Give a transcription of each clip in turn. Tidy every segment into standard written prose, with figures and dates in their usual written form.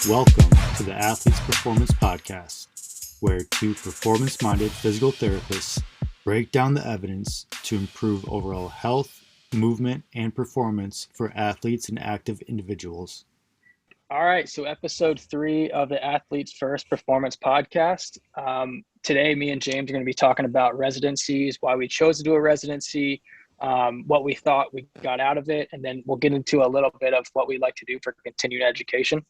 Welcome to the Athletes Performance Podcast, where two performance-minded physical therapists break down the evidence to improve overall health, movement, and performance for athletes and active individuals. All right, so episode 3 of the Athletes First Performance Podcast. Today, me and James are going to be talking about residencies, why we chose to do a residency, what we thought we got out of it, and then we'll get into a little bit of what we like to do for continued education.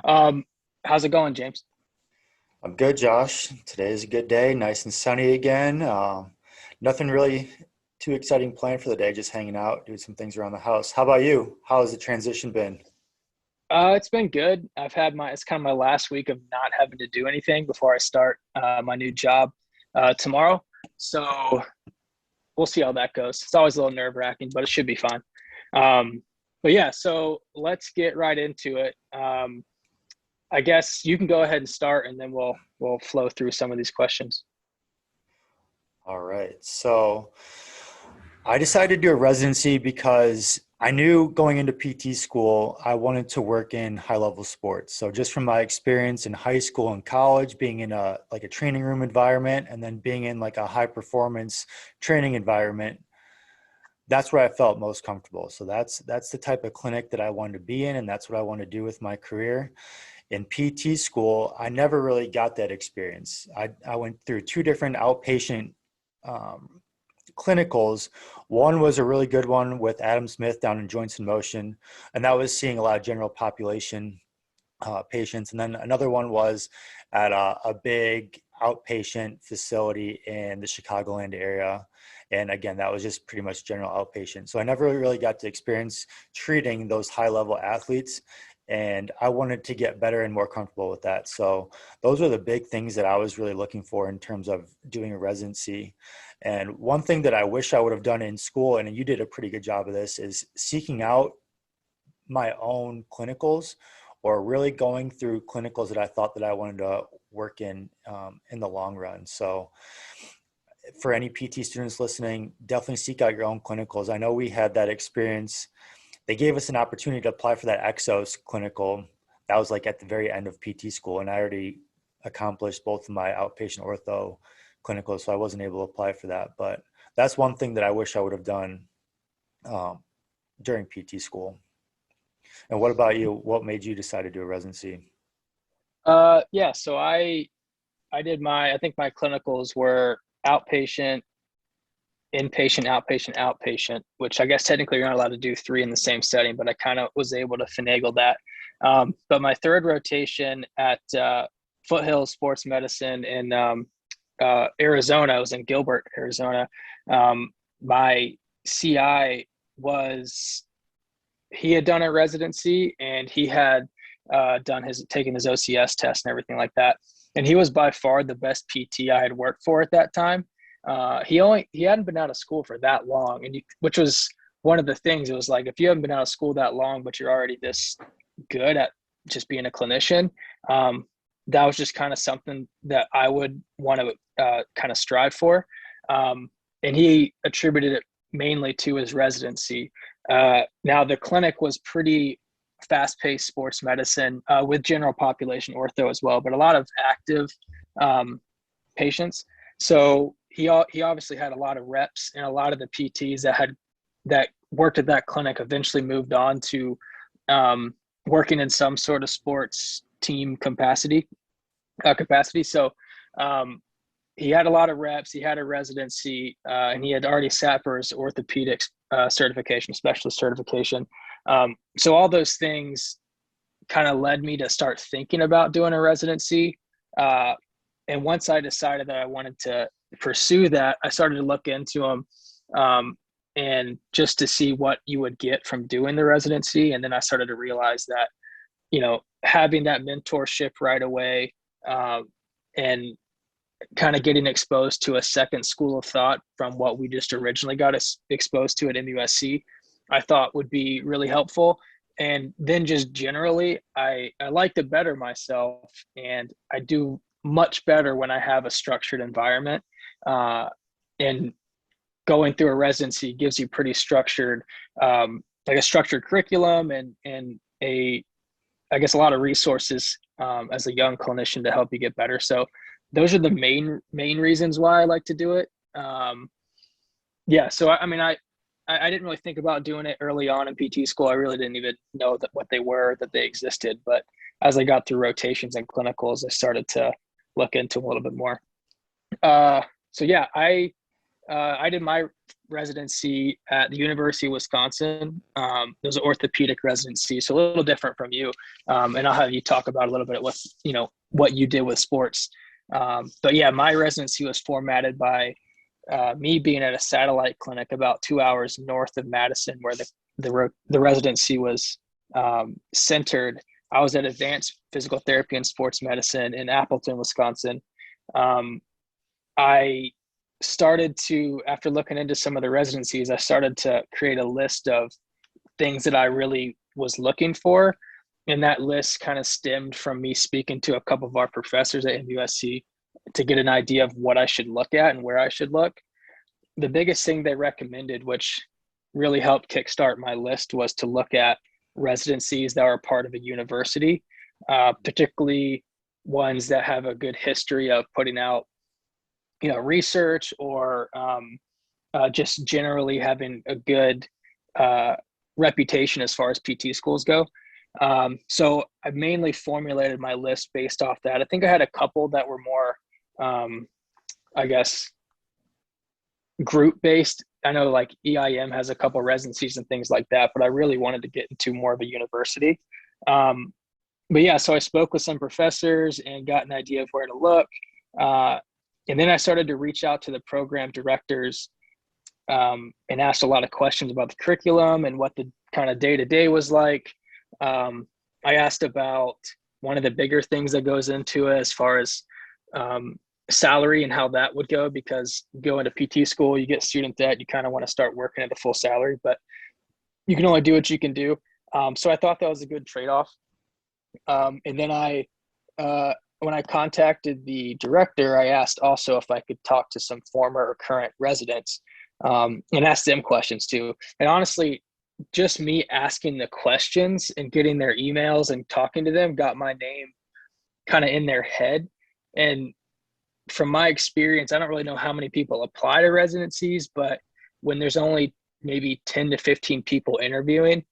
How's it going, James? I'm good, Josh. Today is a good day, nice and sunny again. Nothing really too exciting planned for the day, just hanging out, doing some things around the house. How about you? How has the transition been? It's been good. It's kind of my last week of not having to do anything before I start my new job tomorrow. So we'll see how that goes. It's always a little nerve-wracking, but it should be fine. But yeah, so let's get right into it. I guess you can go ahead and start, and then we'll flow through some of these questions. All right. So I decided to do a residency because I knew going into PT school, I wanted to work in high-level sports. So just from my experience in high school and college, being in a training room environment, and then being in like a high-performance training environment, that's where I felt most comfortable. So that's the type of clinic that I wanted to be in, and that's what I want to do with my career. In PT school, I never really got that experience. I went through 2 different outpatient clinicals. One was a really good one with Adam Smith down in Joints and Motion, and that was seeing a lot of general population patients. And then another one was at a big outpatient facility in the Chicagoland area. And again, that was just pretty much general outpatient. So I never really got to experience treating those high-level athletes, and I wanted to get better and more comfortable with that. So those are the big things that I was really looking for in terms of doing a residency. And one thing that I wish I would have done in school, and you did a pretty good job of this, is seeking out my own clinicals, or really going through clinicals that I thought that I wanted to work in the long run. So for any PT students listening, definitely seek out your own clinicals. I know we had that experience. They gave us an opportunity to apply for that Exos clinical. That was like at the very end of PT school, and I already accomplished both of my outpatient ortho clinicals, so I wasn't able to apply for that. But that's one thing that I wish I would have done during PT school. And what about you? What made you decide to do a residency? Yeah, so I did I think my clinicals were outpatient, inpatient, outpatient, outpatient, which I guess technically you're not allowed to do 3 in the same setting, but I kind of was able to finagle that. But my third rotation at Foothill Sports Medicine in Arizona, I was in Gilbert, Arizona. My CI he had done a residency, and he had taken his OCS test and everything like that. And he was by far the best PT I had worked for at that time. He hadn't been out of school for that long, and which was one of the things. It was like, if you haven't been out of school that long, but you're already this good at just being a clinician, that was just kind of something that I would want to kind of strive for. And he attributed it mainly to his residency. Now the clinic was pretty fast-paced sports medicine with general population ortho as well, but a lot of active patients. So he obviously had a lot of reps, and a lot of the PTs that worked at that clinic eventually moved on to working in some sort of sports team capacity. So he had a lot of reps. He had a residency, and he had already sat for his orthopedic certification, specialist certification. So all those things kind of led me to start thinking about doing a residency. And once I decided that I wanted to pursue that, I started to look into them, and just to see what you would get from doing the residency. And then I started to realize that, having that mentorship right away, and kind of getting exposed to a second school of thought from what we just originally got exposed to at MUSC, I thought would be really helpful. And then just generally, I like to better myself, and I do much better when I have a structured environment. And going through a residency gives you pretty structured, like a structured curriculum, and a I guess, a lot of resources as a young clinician to help you get better. So those are the main reasons why I like to do it. Yeah. So I mean, I didn't really think about doing it early on in PT school. I really didn't even know what they were, that they existed. But as I got through rotations and clinicals, I started to look into them a little bit more. So yeah, I did my residency at the University of Wisconsin. It was an orthopedic residency, so a little different from you. And I'll have you talk about a little bit what you did with sports. But yeah, my residency was formatted by me being at a satellite clinic about 2 hours north of Madison, where the residency was centered. I was at Advanced Physical Therapy and Sports Medicine in Appleton, Wisconsin. I started to, after looking into some of the residencies, I started to create a list of things that I really was looking for. And that list kind of stemmed from me speaking to a couple of our professors at MUSC to get an idea of what I should look at and where I should look. The biggest thing they recommended, which really helped kickstart my list, was to look at residencies that are part of a university, particularly ones that have a good history of putting out research, or just generally having a good reputation as far as PT schools go. So I mainly formulated my list based off that. I think I had a couple that were more, I guess, group based. I know like EIM has a couple residencies and things like that, but I really wanted to get into more of a university. But yeah, so I spoke with some professors and got an idea of where to look. And then I started to reach out to the program directors and asked a lot of questions about the curriculum and what the kind of day-to-day was like. I asked about one of the bigger things that goes into it as far as salary and how that would go, because going to PT school, you get student debt, you kind of want to start working at a full salary, but you can only do what you can do. So I thought that was a good trade-off. And then when I contacted the director, I asked also if I could talk to some former or current residents and ask them questions too. And honestly, just me asking the questions and getting their emails and talking to them got my name kind of in their head. And from my experience, I don't really know how many people apply to residencies, but when there's only maybe 10 to 15 people interviewing,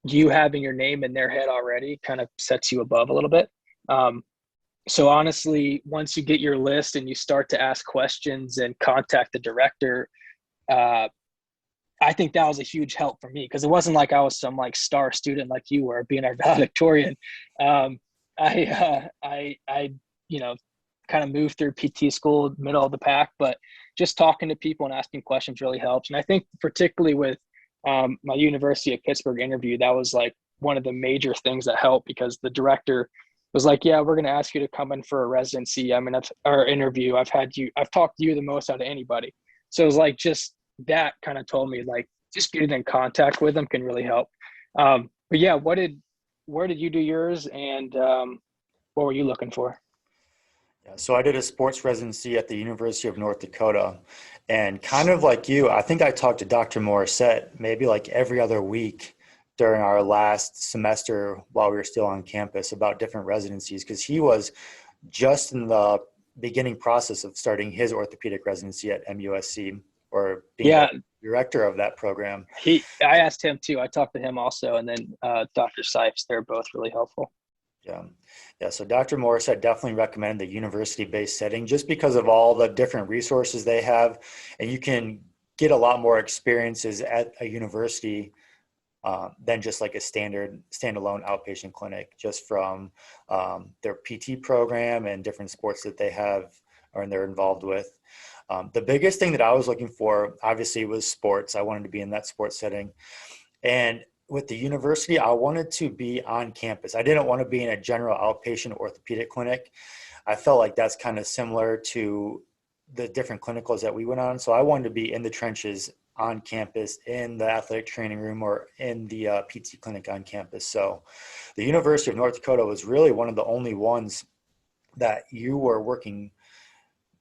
you having your name in their head already kind of sets you above a little bit. So honestly, once you get your list and you start to ask questions and contact the director, I think that was a huge help for me, because it wasn't like I was some like star student like you were, being our valedictorian. I kind of moved through PT school, middle of the pack, but just talking to people and asking questions really helps. And I think particularly with my University of Pittsburgh interview, that was like one of the major things that helped, because the director was like, yeah, we're going to ask you to come in for a residency. I mean, our interview, I've talked to you the most out of anybody. So it was like, just that kind of told me like, just getting in contact with them can really help. But yeah, where did you do yours, and what were you looking for? Yeah, so I did a sports residency at the University of North Dakota, and kind of like you, I think I talked to Dr. Morissette maybe like every other week during our last semester while we were still on campus about different residencies, because he was just in the beginning process of starting his orthopedic residency at MUSC, or being the director of that program. I asked him too. I talked to him also, and then Dr. Sipes. They're both really helpful. Yeah. So Dr. Morissette definitely recommended the university-based setting just because of all the different resources they have, and you can get a lot more experiences at a university than just like a standalone outpatient clinic, just from their PT program and different sports that they have or they're involved with. The biggest thing that I was looking for, obviously, was sports. I wanted to be in that sports setting. And with the university, I wanted to be on campus. I didn't want to be in a general outpatient orthopedic clinic. I felt like that's kind of similar to the different clinicals that we went on. So I wanted to be in the trenches on campus, in the athletic training room, or in the PT clinic on campus. So the University of North Dakota was really one of the only ones that you were working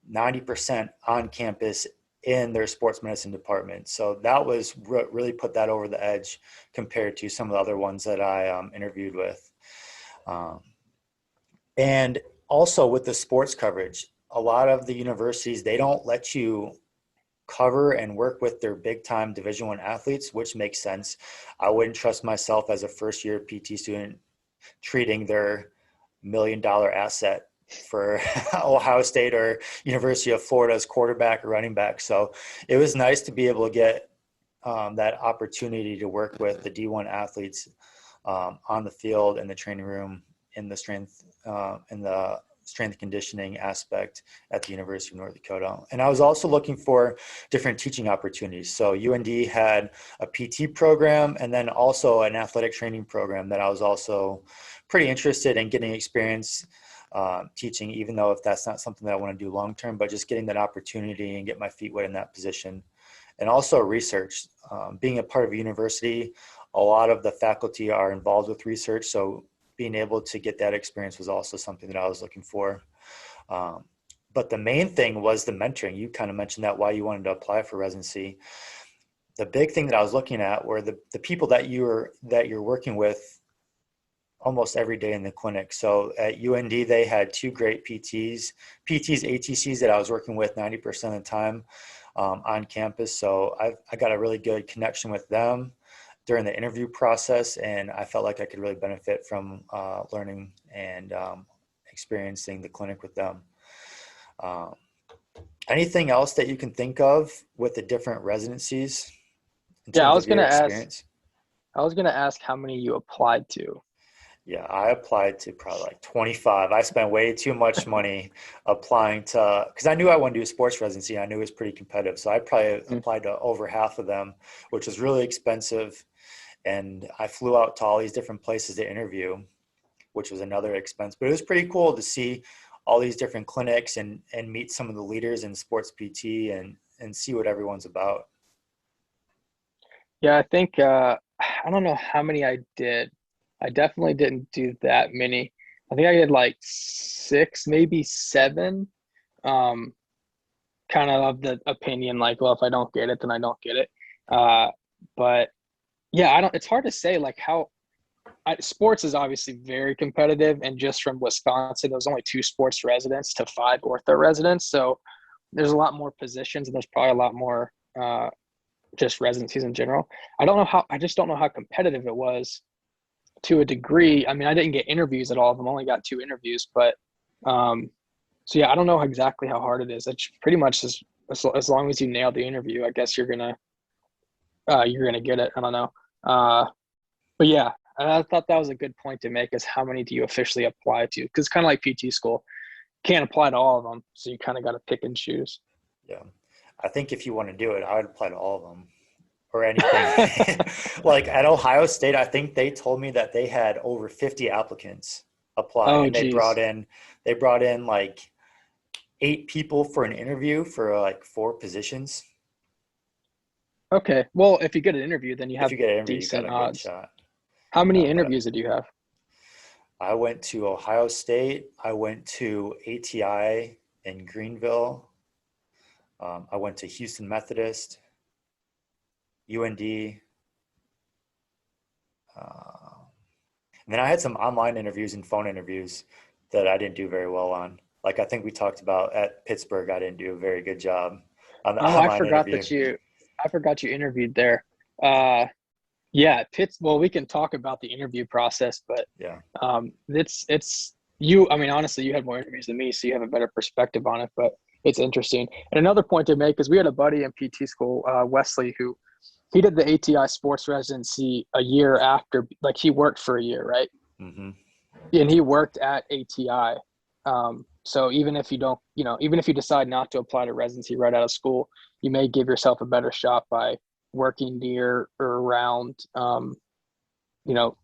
90% on campus in their sports medicine department. So that was really put that over the edge compared to some of the other ones that I interviewed with. And also with the sports coverage, a lot of the universities, they don't let you cover and work with their big time Division I athletes, which makes sense. I wouldn't trust myself as a first year PT student treating their $1 million asset for Ohio State or University of Florida's quarterback or running back. So it was nice to be able to get that opportunity to work with the D1 athletes on the field, in the training room, in the strength conditioning aspect at the University of North Dakota. And I was also looking for different teaching opportunities. So UND had a PT program and then also an athletic training program that I was also pretty interested in getting experience teaching, even though if that's not something that I want to do long term, but just getting that opportunity and get my feet wet in that position. And also research. Being a part of a university, a lot of the faculty are involved with research. So being able to get that experience was also something that I was looking for. But the main thing was the mentoring. You kind of mentioned that why you wanted to apply for residency. The big thing that I was looking at were the people that you're working with almost every day in the clinic. So at UND, they had 2 great PTs, ATCs that I was working with 90% of the time on campus. So I got a really good connection with them during the interview process, and I felt like I could really benefit from learning and experiencing the clinic with them. Anything else that you can think of with the different residencies in terms of your experience? I was gonna ask how many you applied to. Yeah, I applied to probably like 25. I spent way too much money applying to, because I knew I wanted to do a sports residency. I knew it was pretty competitive. So I probably applied to over half of them, which was really expensive. And I flew out to all these different places to interview, which was another expense. But it was pretty cool to see all these different clinics and meet some of the leaders in sports PT and see what everyone's about. Yeah, I think I don't know how many I did. I definitely didn't do that many. I think I did like 6, maybe 7. Kind of the opinion, like, well, if I don't get it, then I don't get it. But yeah, I don't. It's hard to say like how. Sports is obviously very competitive, and just from Wisconsin, there was only 2 sports residents to 5 ortho residents, so there's a lot more positions, and there's probably a lot more just residencies in general. I just don't know how competitive it was to a degree. I mean, I didn't get interviews at all of them. I only got 2 interviews, but so yeah, I don't know exactly how hard it is. It's pretty much as long as you nail the interview, I guess you're gonna get it. I don't know, but yeah, I thought that was a good point to make. Is how many do you officially apply to? Because it's kind of like PT school, can't apply to all of them, so you kind of got to pick and choose. Yeah, I think if you want to do it, I would apply to all of them. Or anything. Like at Ohio State, I think they told me that they had over 50 applicants apply, and they brought in like 8 people for an interview for like 4 positions. Okay, well, if you get an interview, then you have decent you got a good odds. shot. How many interviews did you have? I went to Ohio State. I went to ATI in Greenville. I went to Houston Methodist, UND. And then I had some online interviews and phone interviews that I didn't do very well on. Like I think we talked about at Pittsburgh, I didn't do a very good job on the online interview. I forgot you interviewed there. Yeah, well, we can talk about the interview process, but yeah, it's you. I mean, honestly, you had more interviews than me, so you have a better perspective on it. But it's interesting. And another point to make is we had a buddy in PT school, Wesley, who he did the ATI sports residency a year after, like he worked for a year, right? Mm-hmm. And he worked at ATI. So even if you don't, even if you decide not to apply to residency right out of school, you may give yourself a better shot by working near or around,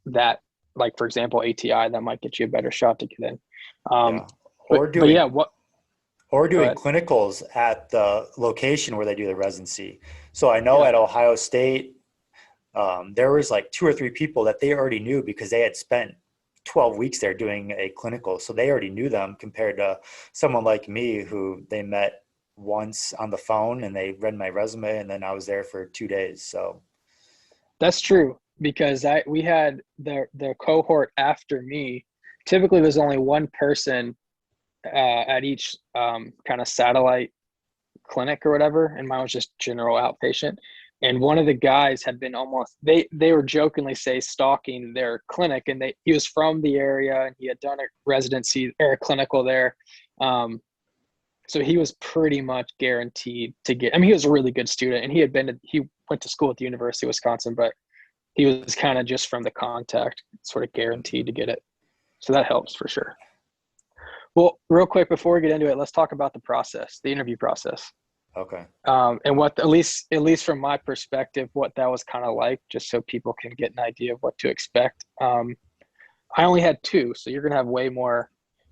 that, like, for example, ATI, that might get you a better shot to get in. Or doing But clinicals at the location where they do the residency. So I know at Ohio State, there was like 2 or 3 people that they already knew because they had spent 12 weeks there doing a clinical. So they already knew them compared to someone like me who they met once on the phone and they read my resume and then I was there for 2 days. So that's true, because we had the cohort after me typically there's only one person at each kind of satellite clinic or whatever, and mine was just general outpatient. And one of the guys had been almost they were jokingly say stalking their clinic, and he was from the area and he had done a residency or a clinical there. So he was pretty much guaranteed to get. I mean, he was a really good student, and he went to school at the University of Wisconsin, but he was kind of just from the contact, sort of guaranteed to get it. So that helps for sure. Well, real quick before we get into it, let's talk about the process, the interview process. Okay. And what at least from my perspective, what that was kind of like, just so people can get an idea of what to expect. I only had 2, so you're gonna have way more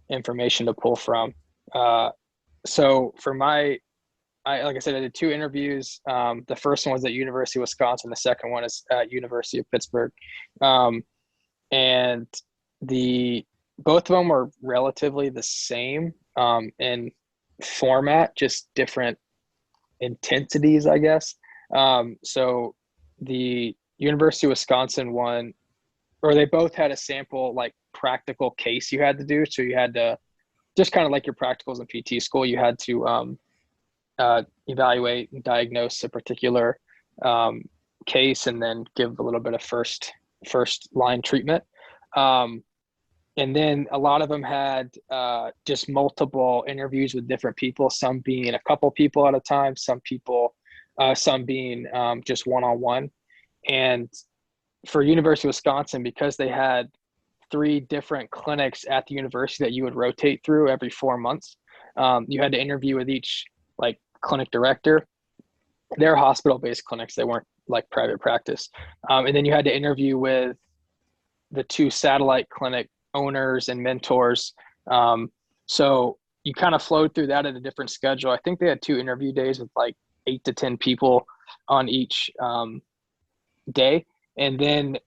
information to pull from. So for like I said, I did 2 interviews. The first one was at University of Wisconsin. The second one is at University of Pittsburgh. And both of them were relatively the same in format, just different intensities, I guess. So the University of Wisconsin one, or they both had a sample like practical case you had to do. So you had to, just kind of like your practicals in PT school, you had to evaluate and diagnose a particular case and then give a little bit of first line treatment. And then a lot of them had just multiple interviews with different people, some being a couple people at a time, some being just one-on-one. And for University of Wisconsin, because they had 3 different clinics at the university that you would rotate through every 4 months, you had to interview with each like clinic director. They're hospital-based clinics. They weren't like private practice. And then you had to interview with the 2 satellite clinic owners and mentors. So you kind of flowed through that at a different schedule. I think they had 2 interview days with like 8 to 10 people on each day. And then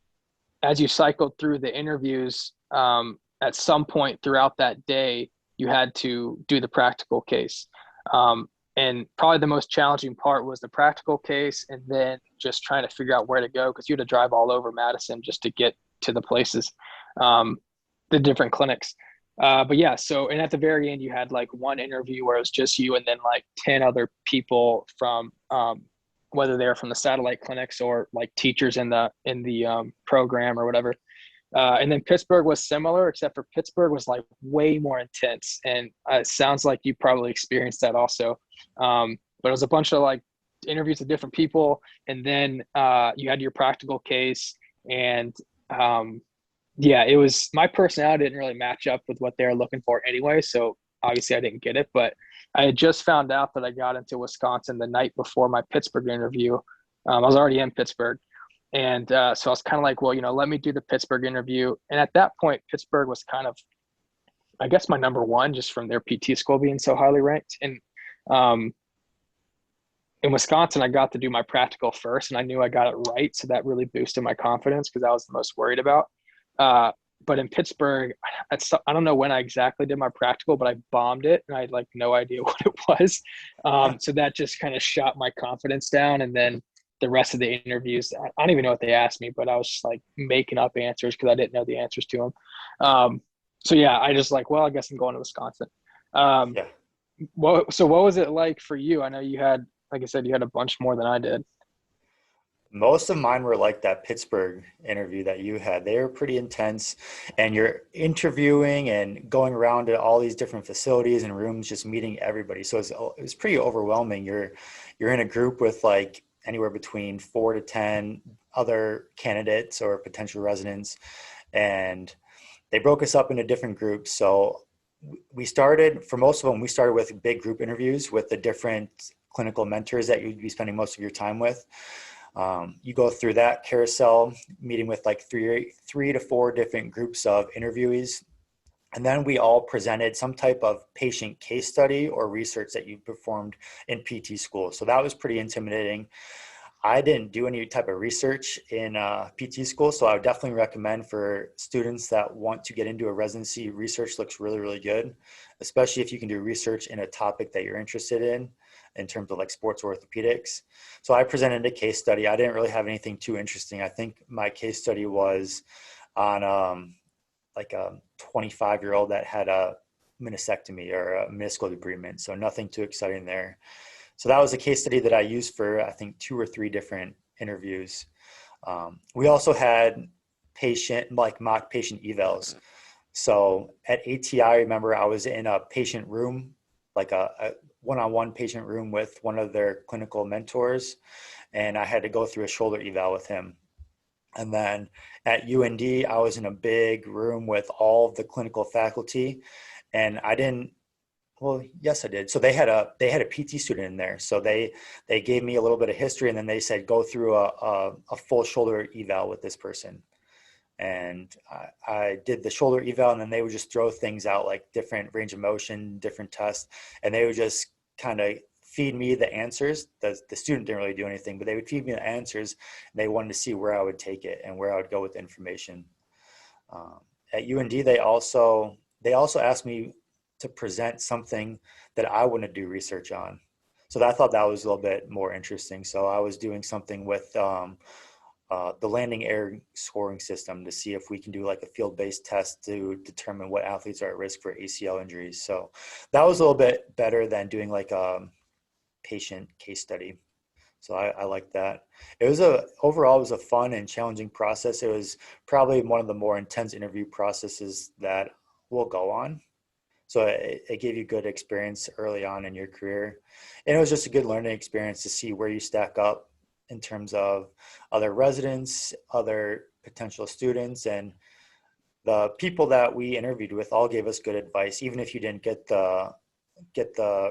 as you cycled through the interviews, at some point throughout that day, you had to do the practical case. And probably the most challenging part was the practical case, and then just trying to figure out where to go, because you had to drive all over Madison just to get to the places, the different clinics. But yeah, so, and at the very end, you had like one interview where it was just you and then like 10 other people from, whether they're from the satellite clinics or like teachers in the program or whatever. And then Pittsburgh was similar, except for Pittsburgh was like way more intense. And it sounds like you probably experienced that also. But it was a bunch of like interviews with different people. And then you had your practical case. And yeah, it was, my personality didn't really match up with what they were looking for anyway. So obviously I didn't get it, but I had just found out that I got into Wisconsin the night before my Pittsburgh interview. I was already in Pittsburgh. And so I was kind of like, well, let me do the Pittsburgh interview. And at that point, Pittsburgh was kind of, I guess, my number one, just from their PT school being so highly ranked. And in Wisconsin, I got to do my practical first, and I knew I got it right. So that really boosted my confidence, because I was the most worried about. But in Pittsburgh, I don't know when I exactly did my practical, but I bombed it, and I had like no idea what it was. So that just kind of shot my confidence down. And then the rest of the interviews, I don't even know what they asked me, but I was just like making up answers because I didn't know the answers to them. So yeah, I just like, well, I guess I'm going to Wisconsin. Yeah. So what was it like for you? I know you had, like I said, you had a bunch more than I did. Most of mine were like that Pittsburgh interview that you had. They were pretty intense, and you're interviewing and going around to all these different facilities and rooms, just meeting everybody. So it was pretty overwhelming. You're in a group with like anywhere between 4 to 10 other candidates or potential residents, and they broke us up into different groups. So for most of them, we started with big group interviews with the different clinical mentors that you'd be spending most of your time with. You go through that carousel, meeting with like three to 4 different groups of interviewees. And then we all presented some type of patient case study or research that you performed in PT school. So that was pretty intimidating. I didn't do any type of research in PT school, so I would definitely recommend for students that want to get into a residency, research looks really, really good, especially if you can do research in a topic that you're interested in terms of like sports orthopedics. So I presented a case study. I didn't really have anything too interesting. I think my case study was on like a 25-year-old that had a meniscectomy or a meniscal debridement. So nothing too exciting there. So that was a case study that I used for, I think, 2 or 3 different interviews. We also had mock patient evals. So at ATI, I remember I was in a patient room, like a one-on-one patient room with one of their clinical mentors, and I had to go through a shoulder eval with him. And then at UND, I was in a big room with all of the clinical faculty, and I didn't. Well, yes, I did. So they had a PT student in there. So they gave me a little bit of history, and then they said go through a full shoulder eval with this person. And I did the shoulder eval, and then they would just throw things out like different range of motion, different tests, and they would just kind of feed me the answers. The student didn't really do anything, but they would feed me the answers. And they wanted to see where I would take it and where I would go with the information. At UND, they also asked me to present something that I want to do research on. So I thought that was a little bit more interesting. So I was doing something with the landing air scoring system to see if we can do like a field-based test to determine what athletes are at risk for ACL injuries. So that was a little bit better than doing like a patient case study. So I like that. Overall, it was a fun and challenging process. It was probably one of the more intense interview processes that we'll go on. So it gave you good experience early on in your career. And it was just a good learning experience to see where you stack up in terms of other residents, other potential students, and the people that we interviewed with all gave us good advice. Even if you didn't get the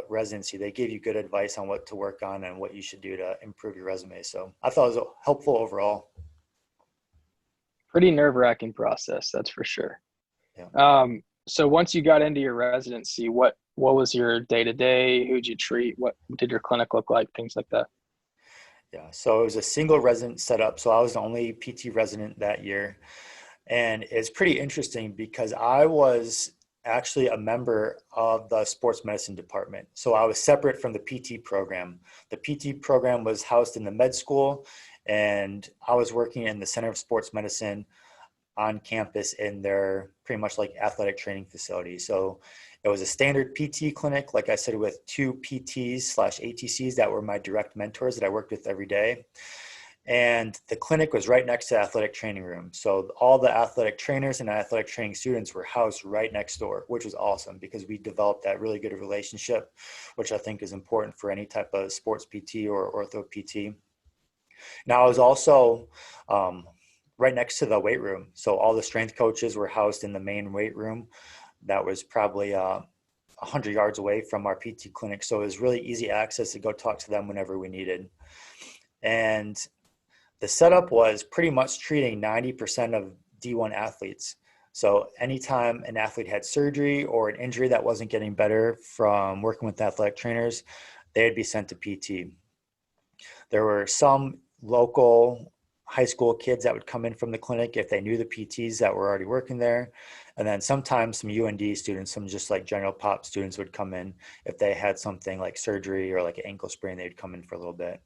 residency, they gave you good advice on what to work on and what you should do to improve your resume. So I thought it was helpful overall. Pretty nerve-wracking process, that's for sure. Yeah. So once you got into your residency, what was your day-to-day? Who'd you treat? What did your clinic look like? Things like that. Yeah, so it was a single resident setup. So I was the only PT resident that year. And it's pretty interesting because I was actually a member of the sports medicine department. So I was separate from the PT program. The PT program was housed in the med school, and I was working in the Center of Sports Medicine on campus in their pretty much like athletic training facility. So it was a standard PT clinic, like I said, with 2 PTs/ATCs that were my direct mentors that I worked with every day. And the clinic was right next to the athletic training room. So all the athletic trainers and athletic training students were housed right next door, which was awesome because we developed that really good relationship, which I think is important for any type of sports PT or ortho PT. Now, I was also right next to the weight room. So all the strength coaches were housed in the main weight room that was probably 100 yards away from our PT clinic. So it was really easy access to go talk to them whenever we needed. And the setup was pretty much treating 90% of D1 athletes. So anytime an athlete had surgery or an injury that wasn't getting better from working with athletic trainers, they'd be sent to PT. There were some local high school kids that would come in from the clinic if they knew the PTs that were already working there. And then sometimes some UND students, some just like general pop students would come in if they had something like surgery or like an ankle sprain, they'd come in for a little bit.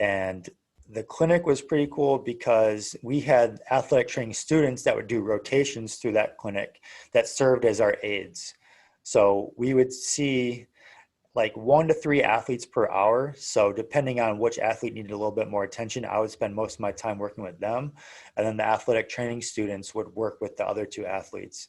And the clinic was pretty cool because we had athletic training students that would do rotations through that clinic that served as our aides. So we would see like 1 to 3 athletes per hour. So depending on which athlete needed a little bit more attention, I would spend most of my time working with them. And then the athletic training students would work with the other 2 athletes.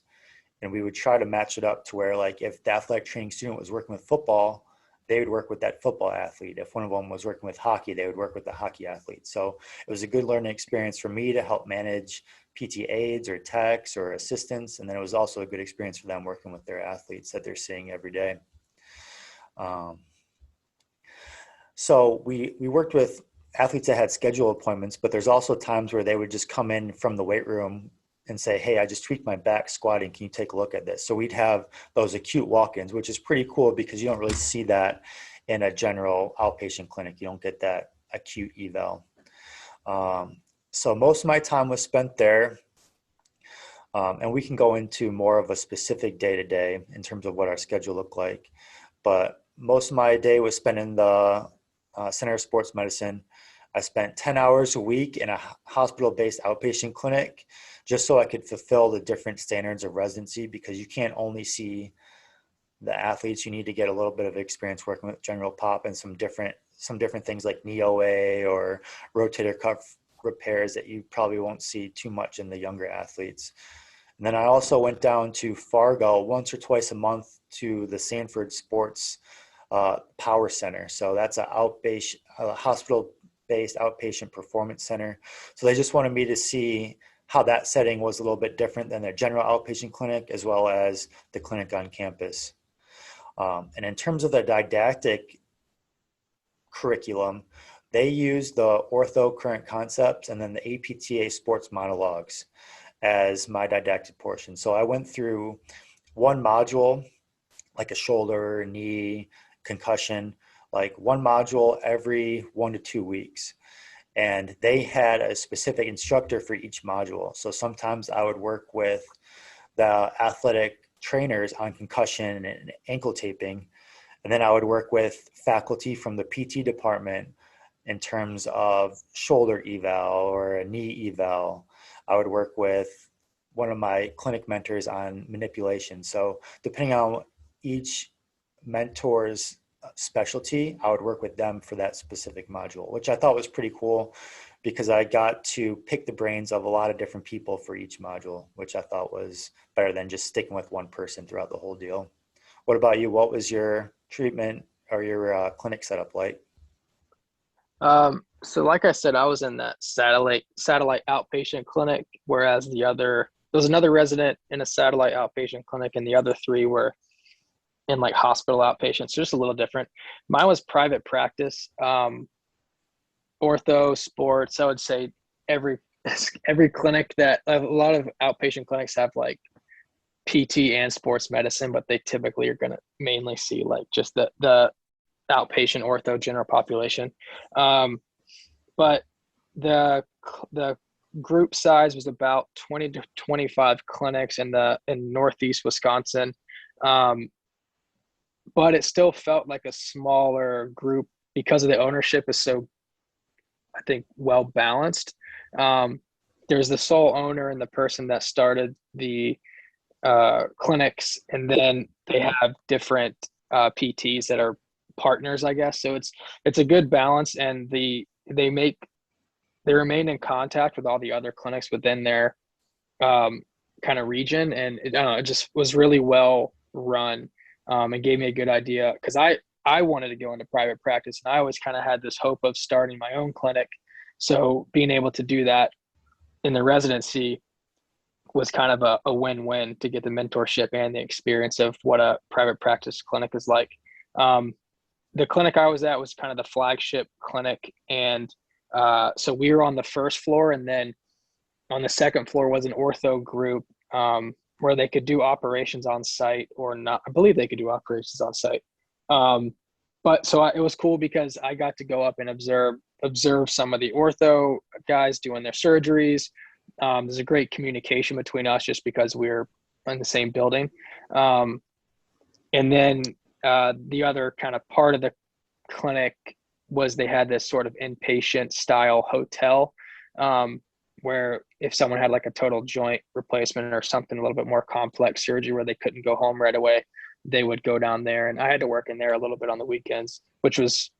And we would try to match it up to where like if the athletic training student was working with football, they would work with that football athlete. If one of them was working with hockey, they would work with the hockey athlete. So it was a good learning experience for me to help manage PT aides or techs or assistants. And then it was also a good experience for them working with their athletes that they're seeing every day. So we worked with athletes that had scheduled appointments, but there's also times where they would just come in from the weight room and say, hey, I just tweaked my back squatting. Can you take a look at this? So we'd have those acute walk-ins, which is pretty cool because you don't really see that in a general outpatient clinic. You don't get that acute eval. So most of my time was spent there. And we can go into more of a specific day-to-day in terms of what our schedule looked like. But most of my day was spent in the Center of Sports Medicine. I spent 10 hours a week in a hospital-based outpatient clinic just so I could fulfill the different standards of residency, because you can't only see the athletes. You need to get a little bit of experience working with general pop and some different things like knee OA or rotator cuff repairs that you probably won't see too much in the younger athletes. And then I also went down to Fargo once or twice a month to the Sanford Sports Power Center. So that's a hospital-based outpatient performance center. So they just wanted me to see how that setting was a little bit different than their general outpatient clinic, as well as the clinic on campus. And in terms of the didactic curriculum, they use the ortho current concepts and then the APTA sports monologues as my didactic portion. So I went through one module, like a shoulder, knee, concussion, like one module every 1 to 2 weeks. And they had a specific instructor for each module. So sometimes I would work with the athletic trainers on concussion and ankle taping. And then I would work with faculty from the PT department in terms of shoulder eval or a knee eval. I would work with one of my clinic mentors on manipulation. So depending on each mentor's specialty, I would work with them for that specific module, which I thought was pretty cool because I got to pick the brains of a lot of different people for each module, which I thought was better than just sticking with one person throughout the whole deal. What about you? What was your treatment or your clinic setup like? So like I said, I was in that satellite outpatient clinic, whereas there was another resident in a satellite outpatient clinic, and the other 3 were in like hospital outpatients. So just a little different. Mine was private practice, ortho, sports. I would say every clinic that a lot of outpatient clinics have like PT and sports medicine, but they typically are going to mainly see like just the outpatient ortho general population. But the group size was about 20 to 25 clinics in Northeast Wisconsin. But it still felt like a smaller group because of the ownership is so, I think, well balanced. There's the sole owner and the person that started the clinics, and then they have different PTs that are partners, I guess. So it's a good balance, and they remain in contact with all the other clinics within their kind of region, and it just was really well run, and gave me a good idea because I wanted to go into private practice, and I always kind of had this hope of starting my own clinic. So being able to do that in the residency was kind of a win-win to get the mentorship and the experience of what a private practice clinic is like. The clinic I was at was kind of the flagship clinic. And so we were on the first floor, and then on the second floor was an ortho group where they could do operations on site or not. I believe they could do operations on site. But so it was cool because I got to go up and observe some of the ortho guys doing their surgeries. There's a great communication between us just because we're in the same building. And then the other kind of part of the clinic was they had this sort of inpatient style hotel where if someone had like a total joint replacement or something a little bit more complex surgery where they couldn't go home right away, they would go down there. And I had to work in there a little bit on the weekends, which was,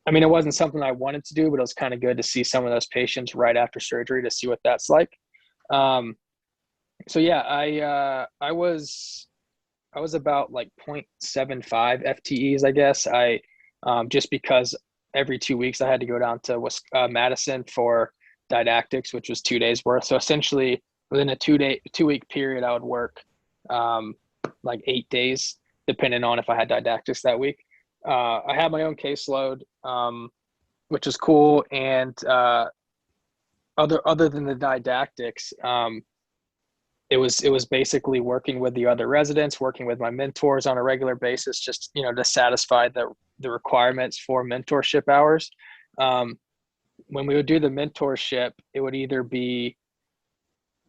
I mean, it wasn't something I wanted to do, but it was kind of good to see some of those patients right after surgery to see what that's like. So yeah, I was about like 0.75 FTEs, I guess. Just because every 2 weeks I had to go down to Madison for didactics, which was 2 days worth. So essentially within a 2-week period, I would work like 8 days, depending on if I had didactics that week. I had my own caseload, which is cool. And other than the didactics, it was basically working with the other residents, working with my mentors on a regular basis, just, to satisfy the requirements for mentorship hours. When we would do the mentorship, it would either be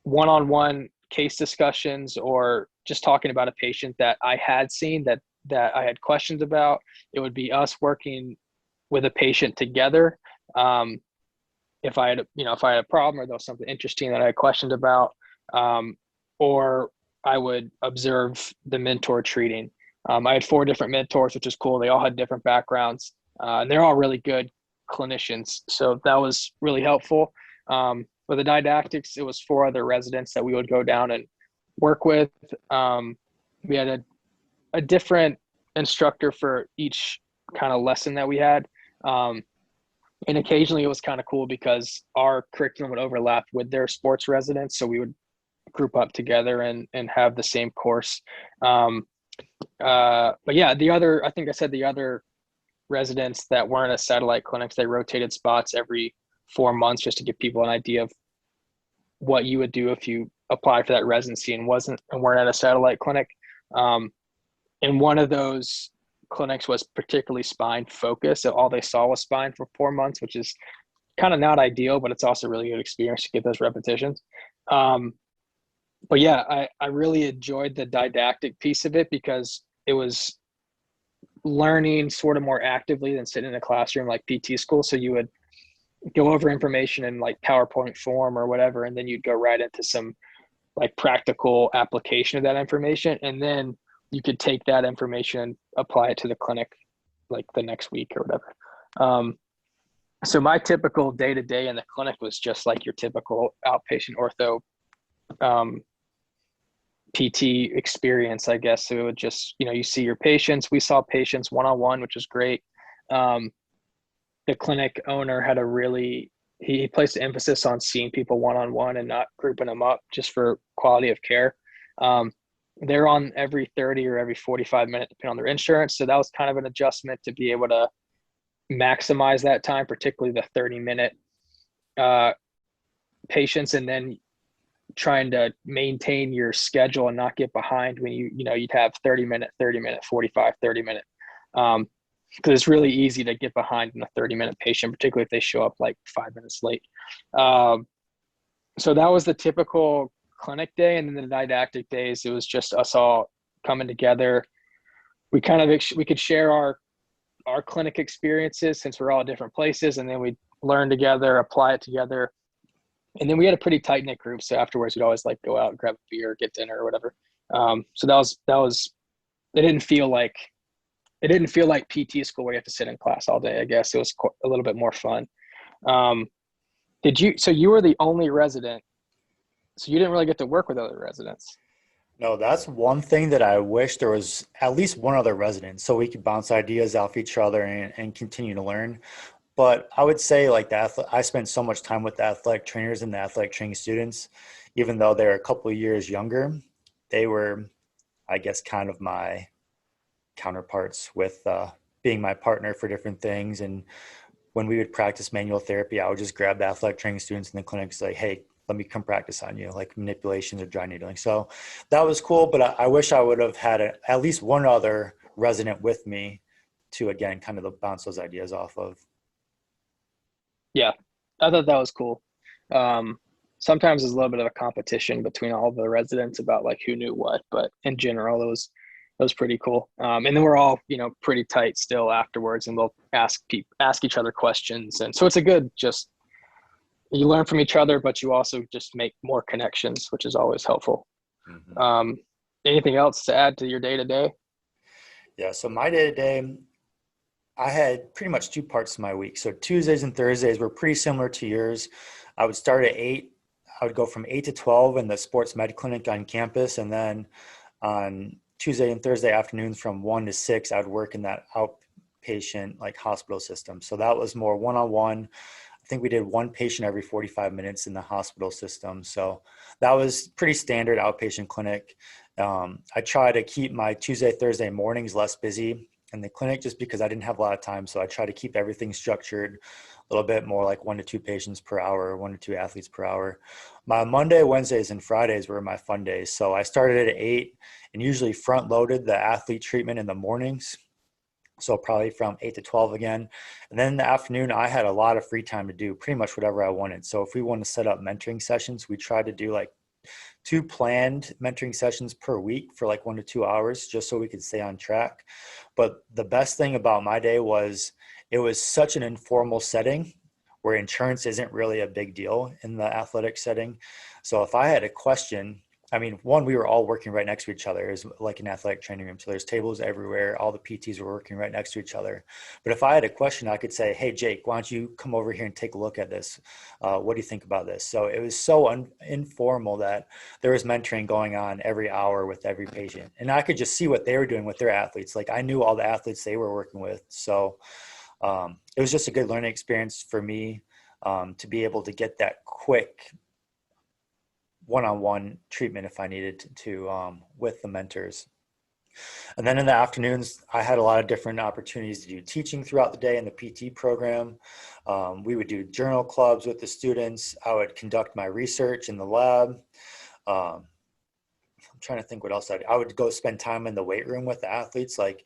one-on-one case discussions or just talking about a patient that I had seen that I had questions about. It would be us working with a patient together. If I had a problem or there was something interesting that I had questioned about, or I would observe the mentor treating. I had 4 different mentors, which is cool. They all had different backgrounds, and they're all really good clinicians. So that was really helpful. For the didactics, it was 4 other residents that we would go down and work with. We had a different instructor for each kind of lesson that we had. And occasionally it was kind of cool because our curriculum would overlap with their sports residents. So we would group up together and have the same course. But yeah, I think I said the other residents that weren't at satellite clinics, they rotated spots every 4 months just to give people an idea of what you would do if you applied for that residency and weren't at a satellite clinic. And one of those clinics was particularly spine focused. So all they saw was spine for 4 months, which is kind of not ideal, but it's also a really good experience to get those repetitions. But yeah, I really enjoyed the didactic piece of it because it was learning sort of more actively than sitting in a classroom like PT school. So you would go over information in like PowerPoint form or whatever, and then you'd go right into some like practical application of that information. And then you could take that information and apply it to the clinic like the next week or whatever. So my typical day-to-day in the clinic was just like your typical outpatient ortho PT experience, I guess. So it would just, you see your patients. We saw patients one-on-one, which was great. The clinic owner had he placed an emphasis on seeing people one-on-one and not grouping them up just for quality of care. They're on every 30 or every 45 minutes, depending on their insurance. So that was kind of an adjustment to be able to maximize that time, particularly the 30-minute patients, and then trying to maintain your schedule and not get behind when you'd have 30-minute, 45, 30-minute. Because it's really easy to get behind in a 30-minute patient, particularly if they show up like 5 minutes late. So that was the typical clinic day. And then the didactic days, it was just us all coming together. We could share our clinic experiences since we're all at different places, and then we'd learn together, apply it together. And then we had a pretty tight knit group. So afterwards we'd always like go out and grab a beer, get dinner or whatever. So that was, it didn't feel like PT school where you have to sit in class all day. I guess it was a little bit more fun. So you were the only resident, so you didn't really get to work with other residents? No, that's one thing that I wish there was at least one other resident so we could bounce ideas off each other and continue to learn. But I would say like I spent so much time with the athletic trainers and the athletic training students, even though they're a couple of years younger. They were, I guess, kind of my counterparts with being my partner for different things. And when we would practice manual therapy, I would just grab the athletic training students in the clinic and say, hey, let me come practice on you, like manipulations or dry needling. So that was cool, but I wish I would have had at least one other resident with me to, again, kind of bounce those ideas off of. Yeah, I thought that was cool. Sometimes there's a little bit of a competition between all of the residents about like who knew what, but in general, it was pretty cool. And then we're all, pretty tight still afterwards, and we'll ask each other questions. And so it's you learn from each other, but you also just make more connections, which is always helpful. Mm-hmm. Anything else to add to your day-to-day? Yeah. So my day-to-day, I had pretty much 2 parts to my week. So Tuesdays and Thursdays were pretty similar to yours. I would start at 8. I would go from 8 to 12 in the sports med clinic on campus. And then on Tuesday and Thursday afternoons from 1 to 6, I would work in that outpatient like hospital system. So that was more one-on-one. I think we did 1 patient every 45 minutes in the hospital system. So that was pretty standard outpatient clinic. I try to keep my Tuesday, Thursday mornings less busy in the clinic just because I didn't have a lot of time. So I try to keep everything structured a little bit more like 1 to 2 patients per hour, 1 to 2 athletes per hour. My Monday, Wednesdays, and Fridays were my fun days. So I started at 8 and usually front loaded the athlete treatment in the mornings. So probably from 8 to 12 again. And then in the afternoon, I had a lot of free time to do pretty much whatever I wanted. So if we want to set up mentoring sessions, we try to do like 2 planned mentoring sessions per week for like 1 to 2 hours, just so we could stay on track. But the best thing about my day was it was such an informal setting where insurance isn't really a big deal in the athletic setting. So if I had a question, I mean, one, we were all working right next to each other. It was like an athletic training room. So there's tables everywhere. All the PTs were working right next to each other. But if I had a question, I could say, hey, Jake, why don't you come over here and take a look at this? What do you think about this? So it was so informal that there was mentoring going on every hour with every patient. And I could just see what they were doing with their athletes. Like I knew all the athletes they were working with. So it was just a good learning experience for me to be able to get that quick one-on-one treatment if I needed to with the mentors. And then in the afternoons, I had a lot of different opportunities to do teaching throughout the day in the PT program. We would do journal clubs with the students. I would conduct my research in the lab. I'm trying to think what else I would go spend time in the weight room with the athletes. Like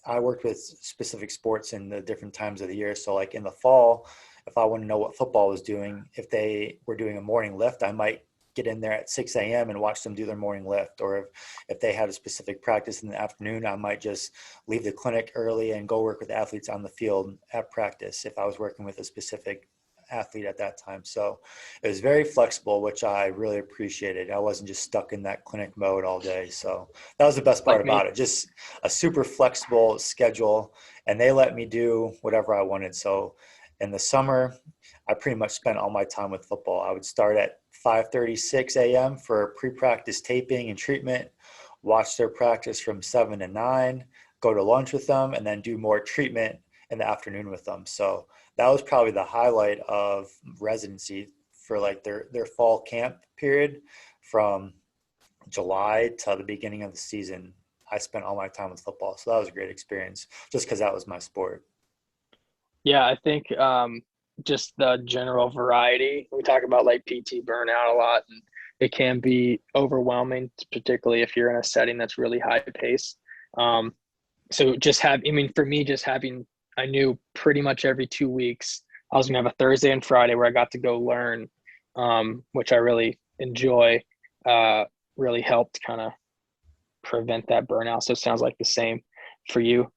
I worked with specific sports in the different times of the year. So like in the fall, if I want to know what football was doing, if they were doing a morning lift, I might get in there at 6 a.m. and watch them do their morning lift. Or if they had a specific practice in the afternoon, I might just leave the clinic early and go work with athletes on the field at practice if I was working with a specific athlete at that time. So it was very flexible, which I really appreciated. I wasn't just stuck in that clinic mode all day. So that was the best part about it, just a super flexible schedule, and they let me do whatever I wanted. So in the summer, I pretty much spent all my time with football. I would start at 5:36 a.m. for pre-practice taping and treatment, watch their practice from 7 to 9, go to lunch with them, and then do more treatment in the afternoon with them. So that was probably the highlight of residency for like their fall camp period from July to the beginning of the season. I spent all my time with football. So that was a great experience just because that was my sport. Yeah, I think just the general variety. We talk about like PT burnout a lot, and it can be overwhelming, particularly if you're in a setting that's really high pace. So for me, just having, I knew pretty much every 2 weeks I was gonna have a Thursday and Friday where I got to go learn, which I really enjoy. Really helped kind of prevent that burnout. So it sounds like the same for you.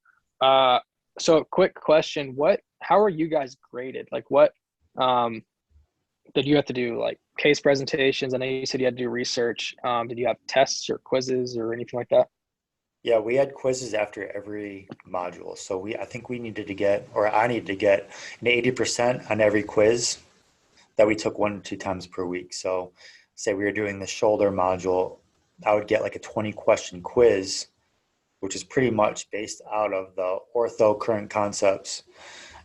So quick question, how are you guys graded? Like what did you have to do, like case presentations? I know you said you had to do research. Did you have tests or quizzes or anything like that? Yeah, we had quizzes after every module. So I think we needed to get, or I needed to get an 80% on every quiz that we took 1 to 2 times per week. So say we were doing the shoulder module, I would get like a 20 question quiz, which is pretty much based out of the ortho current concepts.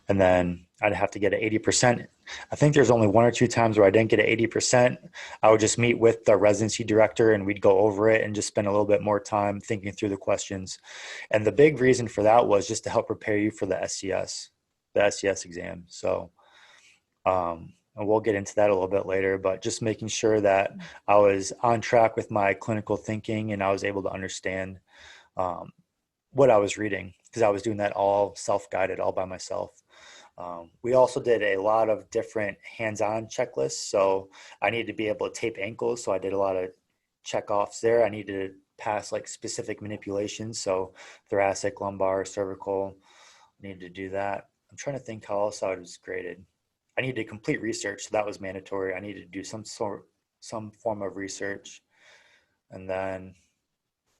And then I'd have to get an 80%. I think there's only 1 or 2 times where I didn't get an 80%. I would just meet with the residency director and we'd go over it and just spend a little bit more time thinking through the questions. And the big reason for that was just to help prepare you for the SCS exam. So, and we'll get into that a little bit later, but just making sure that I was on track with my clinical thinking and I was able to understand what I was reading, because I was doing that all self-guided, all by myself. We also did a lot of different hands-on checklists. So I needed to be able to tape ankles. So I did a lot of check-offs there. I needed to pass like specific manipulations. So thoracic, lumbar, cervical, I needed to do that. I'm trying to think how else I was graded. I needed to complete research. So that was mandatory. I needed to do some form of research. And then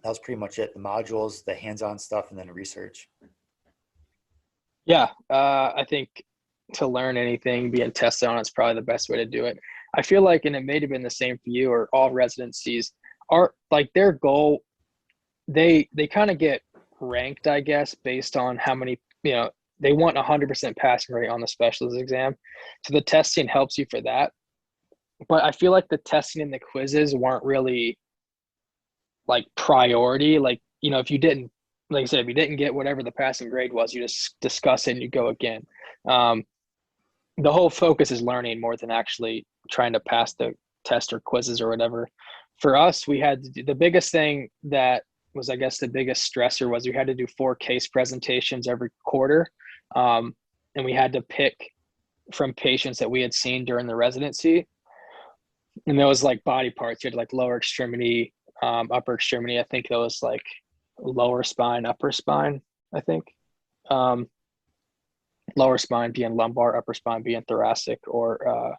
that was pretty much it. The modules, the hands-on stuff, and then research. Yeah, I think to learn anything, being tested on it's probably the best way to do it. I feel like, and it may have been the same for you or all residencies, are like their goal, they kind of get ranked, I guess, based on how many, they want 100% passing rate on the specialist exam. So the testing helps you for that. But I feel like the testing and the quizzes weren't really like priority. Like, if you didn't, like I said, if you didn't get whatever the passing grade was, you just discuss it and you go again. The whole focus is learning more than actually trying to pass the test or quizzes or whatever. For us, we had to do, the biggest thing that was, I guess, the biggest stressor was we had to do 4 case presentations every quarter. And we had to pick from patients that we had seen during the residency. And there was like body parts. You had like lower extremity, upper extremity. I think there was like lower spine, upper spine, I think. lower spine being lumbar, upper spine being thoracic or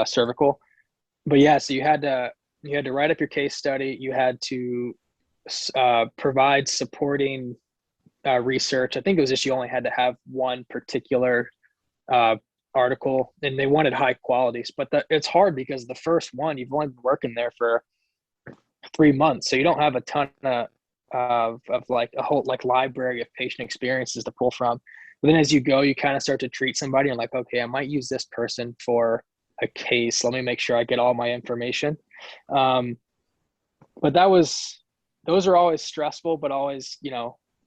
cervical. But yeah, so you had to write up your case study. You had to provide supporting research. I think it was just you only had to have one particular uh, article, and they wanted high qualities. But it's hard because the first one you've only been working there for 3 months, so you don't have a ton of like a whole like library of patient experiences to pull from. But then as you go, you kind of start to treat somebody and like, okay, I might use this person for a case. Let me make sure I get all my information. Um, but those are always stressful, but always,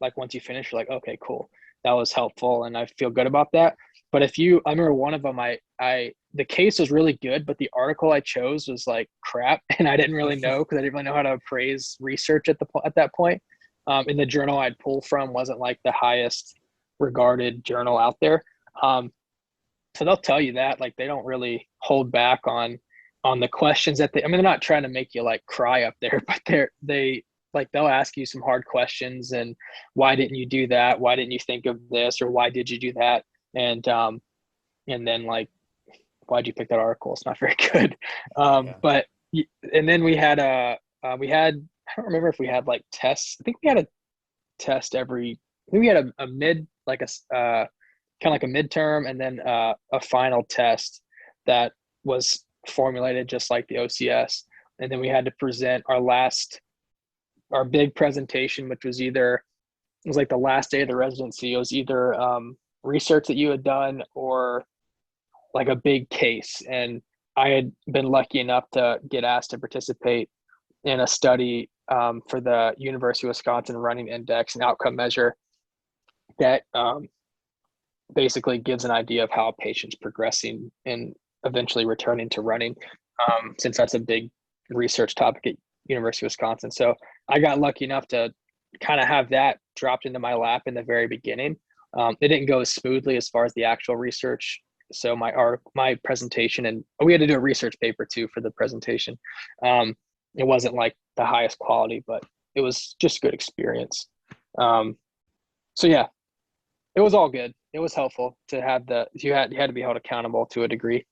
like once you finish, you're like, okay, cool. That was helpful. And I feel good about that. But I remember one of them, the case was really good, but the article I chose was like crap. And I didn't really know, because I didn't really know how to appraise research at that point. And the journal I'd pull from wasn't like the highest regarded journal out there. So they'll tell you that, like, they don't really hold back on the questions that they're not trying to make you like cry up there, but they'll ask you some hard questions, and why didn't you do that? Why didn't you think of this? Or why did you do that? And then like, why'd you pick that article? It's not very good. Yeah. But and then we had I don't remember if we had like tests. I think we had a test I think we had a mid, like kind of like a midterm, and then a final test that was formulated just like the OCS. And then we had to present our big presentation, which was it was like the last day of the residency. It was either research that you had done or like a big case. And I had been lucky enough to get asked to participate in a study for the University of Wisconsin Running Index, an outcome measure that basically gives an idea of how a patient's progressing and eventually returning to running, since that's a big research topic at University of Wisconsin. So I got lucky enough to kind of have that dropped into my lap in the very beginning. It didn't go as smoothly as far as the actual research. So my presentation, and we had to do a research paper too for the presentation. It wasn't like the highest quality, but it was just good experience. So yeah, it was all good. It was helpful to have you had to be held accountable to a degree.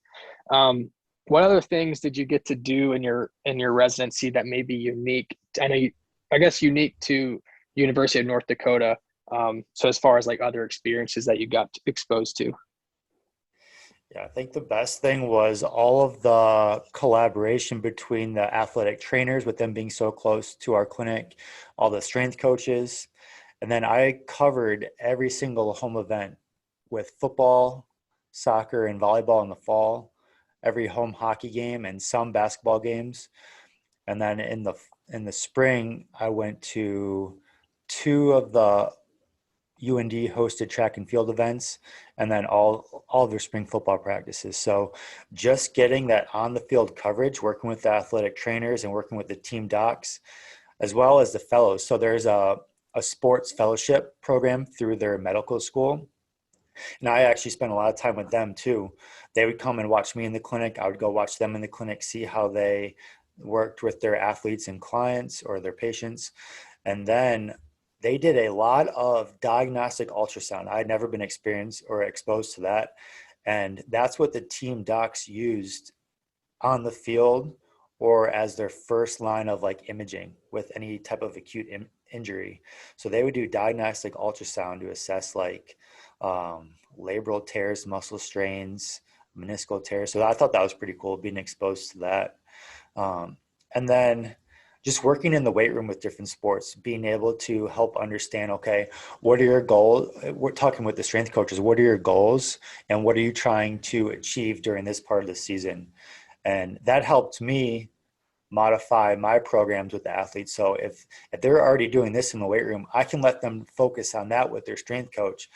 What other things did you get to do in your residency that may be unique? I guess unique to University of North Dakota. So as far as like other experiences that you got exposed to. Yeah, I think the best thing was all of the collaboration between the athletic trainers, with them being so close to our clinic, all the strength coaches. And then I covered every single home event with football, soccer, and volleyball in the fall, every home hockey game and some basketball games. And then in the spring, I went to two of the UND hosted track and field events, and then all of their spring football practices. So just getting that on the field coverage, working with the athletic trainers and working with the team docs, as well as the fellows. So there's a sports fellowship program through their medical school. And I actually spent a lot of time with them too. They would come and watch me in the clinic. I would go watch them in the clinic, see how they worked with their athletes and clients or their patients. And then they did a lot of diagnostic ultrasound. I had never been experienced or exposed to that. And that's what the team docs used on the field or as their first line of like imaging with any type of acute injury. So they would do diagnostic ultrasound to assess like labral tears, muscle strains, meniscal tears. So I thought that was pretty cool, being exposed to that. And then just working in the weight room with different sports, being able to help understand, okay, what are your goals? We're talking with the strength coaches. What are your goals and what are you trying to achieve during this part of the season? And that helped me modify my programs with the athletes. So if they're already doing this in the weight room, I can let them focus on that with their strength coach.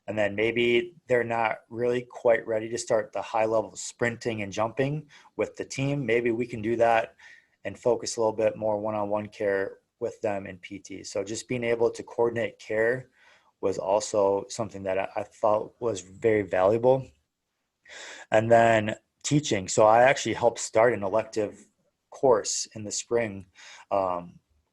And then maybe they're not really quite ready to start the high level sprinting and jumping with the team. Maybe we can do that and focus a little bit more one-on-one care with them in PT. So just being able to coordinate care was also something that I thought was very valuable. And then teaching. So I actually helped start an elective course in the spring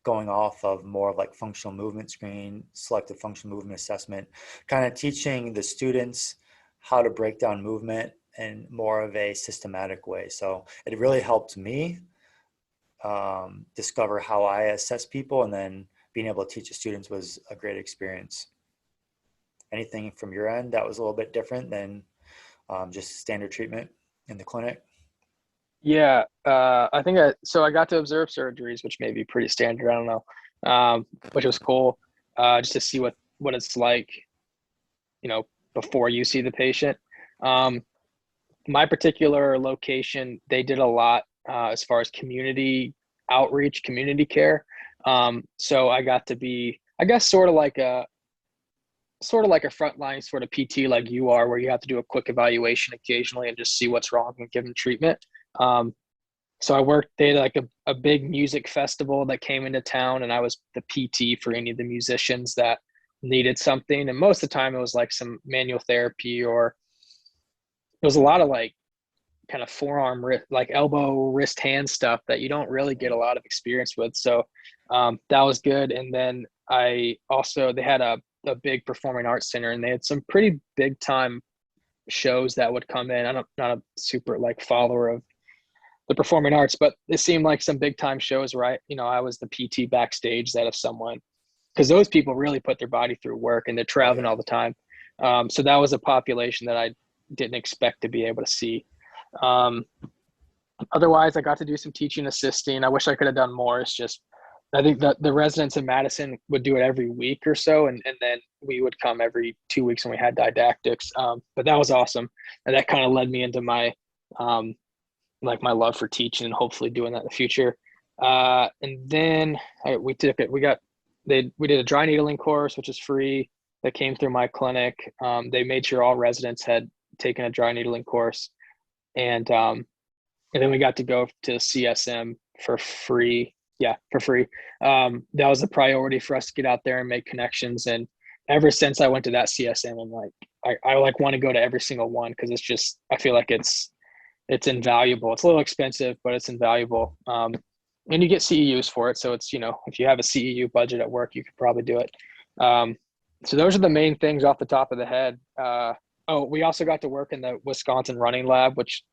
going off of more of like functional movement screen, selective functional movement assessment, kind of teaching the students how to break down movement in more of a systematic way. So it really helped me discover how I assess people, and then being able to teach the students was a great experience. Anything from your end that was a little bit different than just standard treatment in the clinic? Yeah, I think I got to observe surgeries, which may be pretty standard. I don't know, which was cool, just to see what it's like, before you see the patient. Um, my particular location, they did a lot as far as community outreach, community care. So I got to be, I guess, sort of like a frontline sort of PT like you are, where you have to do a quick evaluation occasionally and just see what's wrong and give them treatment. Um, so they had like a big music festival that came into town, and I was the PT for any of the musicians that needed something. And most of the time it was like some manual therapy, or it was a lot of like kind of forearm, like elbow, wrist, hand stuff that you don't really get a lot of experience with. So that was good. And then they had a big performing arts center, and they had some pretty big time shows that would come in. I'm not a super like follower of the performing arts, but it seemed like some big time shows where I was the PT backstage, that if someone, because those people really put their body through work and they're traveling all the time. So that was a population that I didn't expect to be able to see. Otherwise, I got to do some teaching assisting. I wish I could have done more. It's just, I think that the residents in Madison would do it every week or so. And then we would come every 2 weeks when we had didactics. But that was awesome. And that kind of led me into my, like my love for teaching and hopefully doing that in the future. And then we did a dry needling course, which is free, that came through my clinic. They made sure all residents had taken a dry needling course. And then we got to go to CSM for free. Yeah, for free. That was a priority for us to get out there and make connections. And ever since I went to that CSM, I'm like, I like want to go to every single one, because it's just, I feel like it's invaluable. It's a little expensive, but it's invaluable. And you get CEUs for it. So it's, if you have a CEU budget at work, you could probably do it. So those are the main things off the top of the head. We also got to work in the Wisconsin running lab, which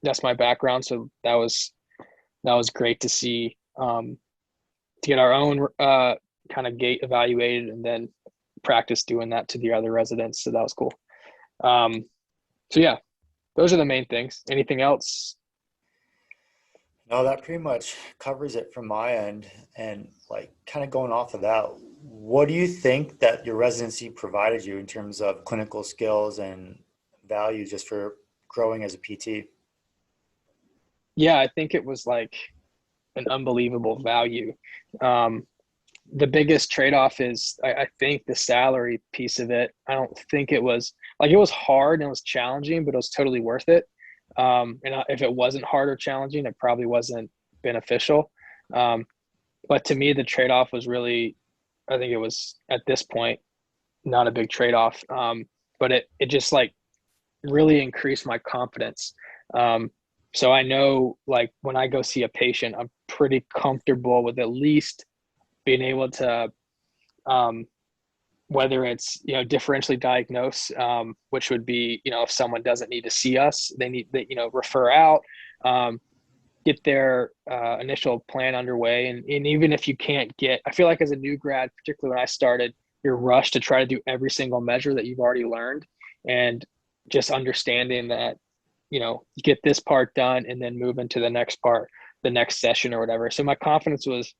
that's my background. So that was great to see, to get our own kind of gait evaluated and then practice doing that to the other residents. So that was cool. So yeah, those are the main things. Anything else? No, that pretty much covers it from my end. And like kind of going off of that, what do you think that your residency provided you in terms of clinical skills and value just for growing as a PT? Yeah, I think it was like an unbelievable value. The biggest trade-off is I think the salary piece of it. I don't think it was hard and it was challenging, but it was totally worth it. If it wasn't hard or challenging, it probably wasn't beneficial. But to me, the trade-off was really, I think it was at this point, not a big trade-off. But it just like really increased my confidence. So I know, like, when I go see a patient, I'm pretty comfortable with at least being able to, whether it's, differentially diagnose, which would be, if someone doesn't need to see us, they refer out, get their initial plan underway. And even if you can't I feel like as a new grad, particularly when I started, you're rushed to try to do every single measure that you've already learned, and just understanding that, get this part done and then move into the next part, the next session or whatever. So my confidence was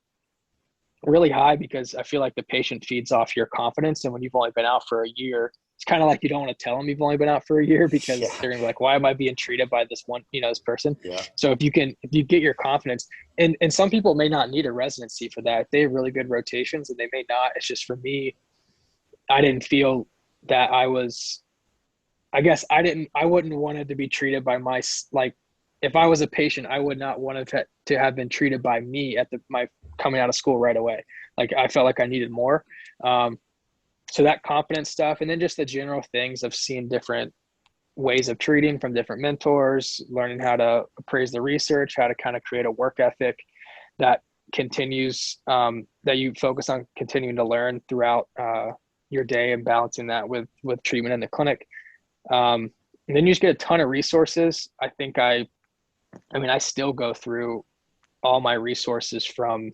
really high, because I feel like the patient feeds off your confidence. And when you've only been out for a year, it's kind of like you don't want to tell them you've only been out for a year, because they're gonna be like, why am I being treated by this one, this person? Yeah. So if you get your confidence, and some people may not need a residency for that. They have really good rotations and they may not. It's just, for me, I didn't feel that I wouldn't want it to be treated by if I was a patient, I would not want to have been treated by me at my coming out of school right away. Like, I felt like I needed more. So that confidence stuff, and then just the general things of seeing different ways of treating from different mentors, learning how to appraise the research, how to kind of create a work ethic that continues, that you focus on continuing to learn throughout your day and balancing that with treatment in the clinic. And then you just get a ton of resources. I think I still go through all my resources from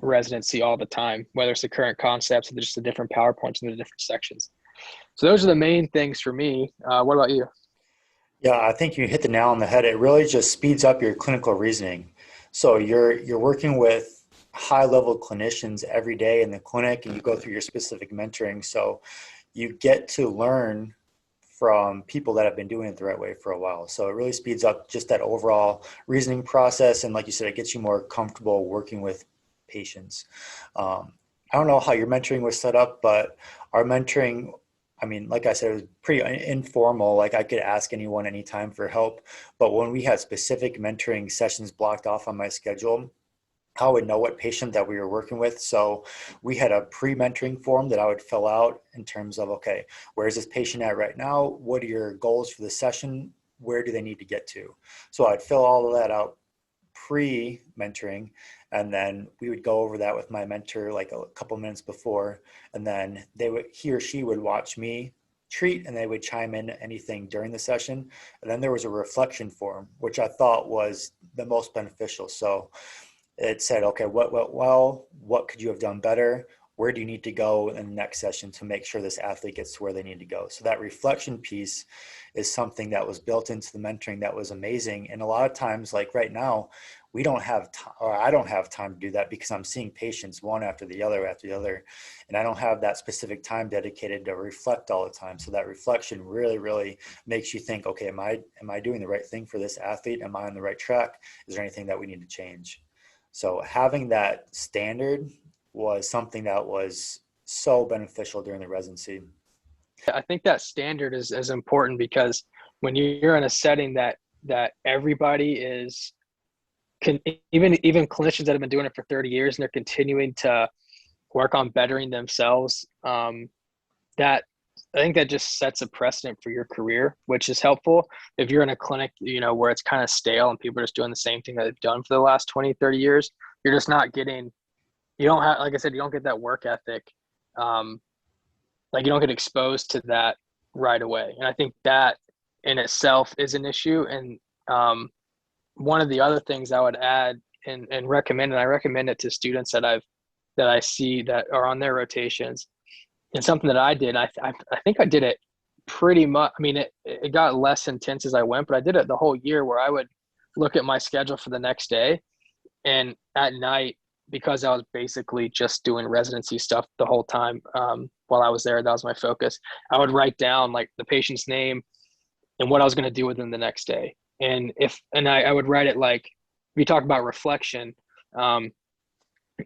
residency all the time, whether it's the current concepts or just the different PowerPoints in the different sections. So those are the main things for me. What about you? Yeah, I think you hit the nail on the head. It really just speeds up your clinical reasoning. So you're working with high level clinicians every day in the clinic, and you go through your specific mentoring. So you get to learn from people that have been doing it the right way for a while. So it really speeds up just that overall reasoning process. And like you said, it gets you more comfortable working with patients. I don't know how your mentoring was set up, but our mentoring, I mean, like I said, it was pretty informal. Like I could ask anyone anytime for help. But when we had specific mentoring sessions blocked off on my schedule, I would know what patient that we were working with. So we had a pre-mentoring form that I would fill out in terms of, okay, where's this patient at right now? What are your goals for the session? Where do they need to get to? So I'd fill all of that out pre-mentoring, and then we would go over that with my mentor like a couple minutes before, and then he or she would watch me treat, and they would chime in anything during the session. And then there was a reflection form, which I thought was the most beneficial. So it said, okay, what went well? What could you have done better? Where do you need to go in the next session to make sure this athlete gets to where they need to go? So that reflection piece is something that was built into the mentoring that was amazing. And a lot of times, like right now, we don't have time, or I don't have time to do that because I'm seeing patients one after the other, and I don't have that specific time dedicated to reflect all the time. So that reflection really, really makes you think, okay, am I doing the right thing for this athlete? Am I on the right track? Is there anything that we need to change? So having that standard was something that was so beneficial during the residency. I think that standard is important, because when you're in a setting that everybody is, even clinicians that have been doing it for 30 years and they're continuing to work on bettering themselves, that I think that just sets a precedent for your career, which is helpful. If you're in a clinic, where it's kind of stale and people are just doing the same thing that they've done for the last 20, 30 years, you're just not getting, you don't have, like I said, you don't get that work ethic. Like you don't get exposed to that right away. And I think that in itself is an issue. And one of the other things I would add and recommend, and I recommend it to students that I see that are on their rotations, and something that I did, I think I did it pretty much. I mean, it got less intense as I went, but I did it the whole year, where I would look at my schedule for the next day, and at night, because I was basically just doing residency stuff the whole time, while I was there, that was my focus. I would write down like the patient's name and what I was going to do with them the next day. And I would write it like, we talk about reflection. I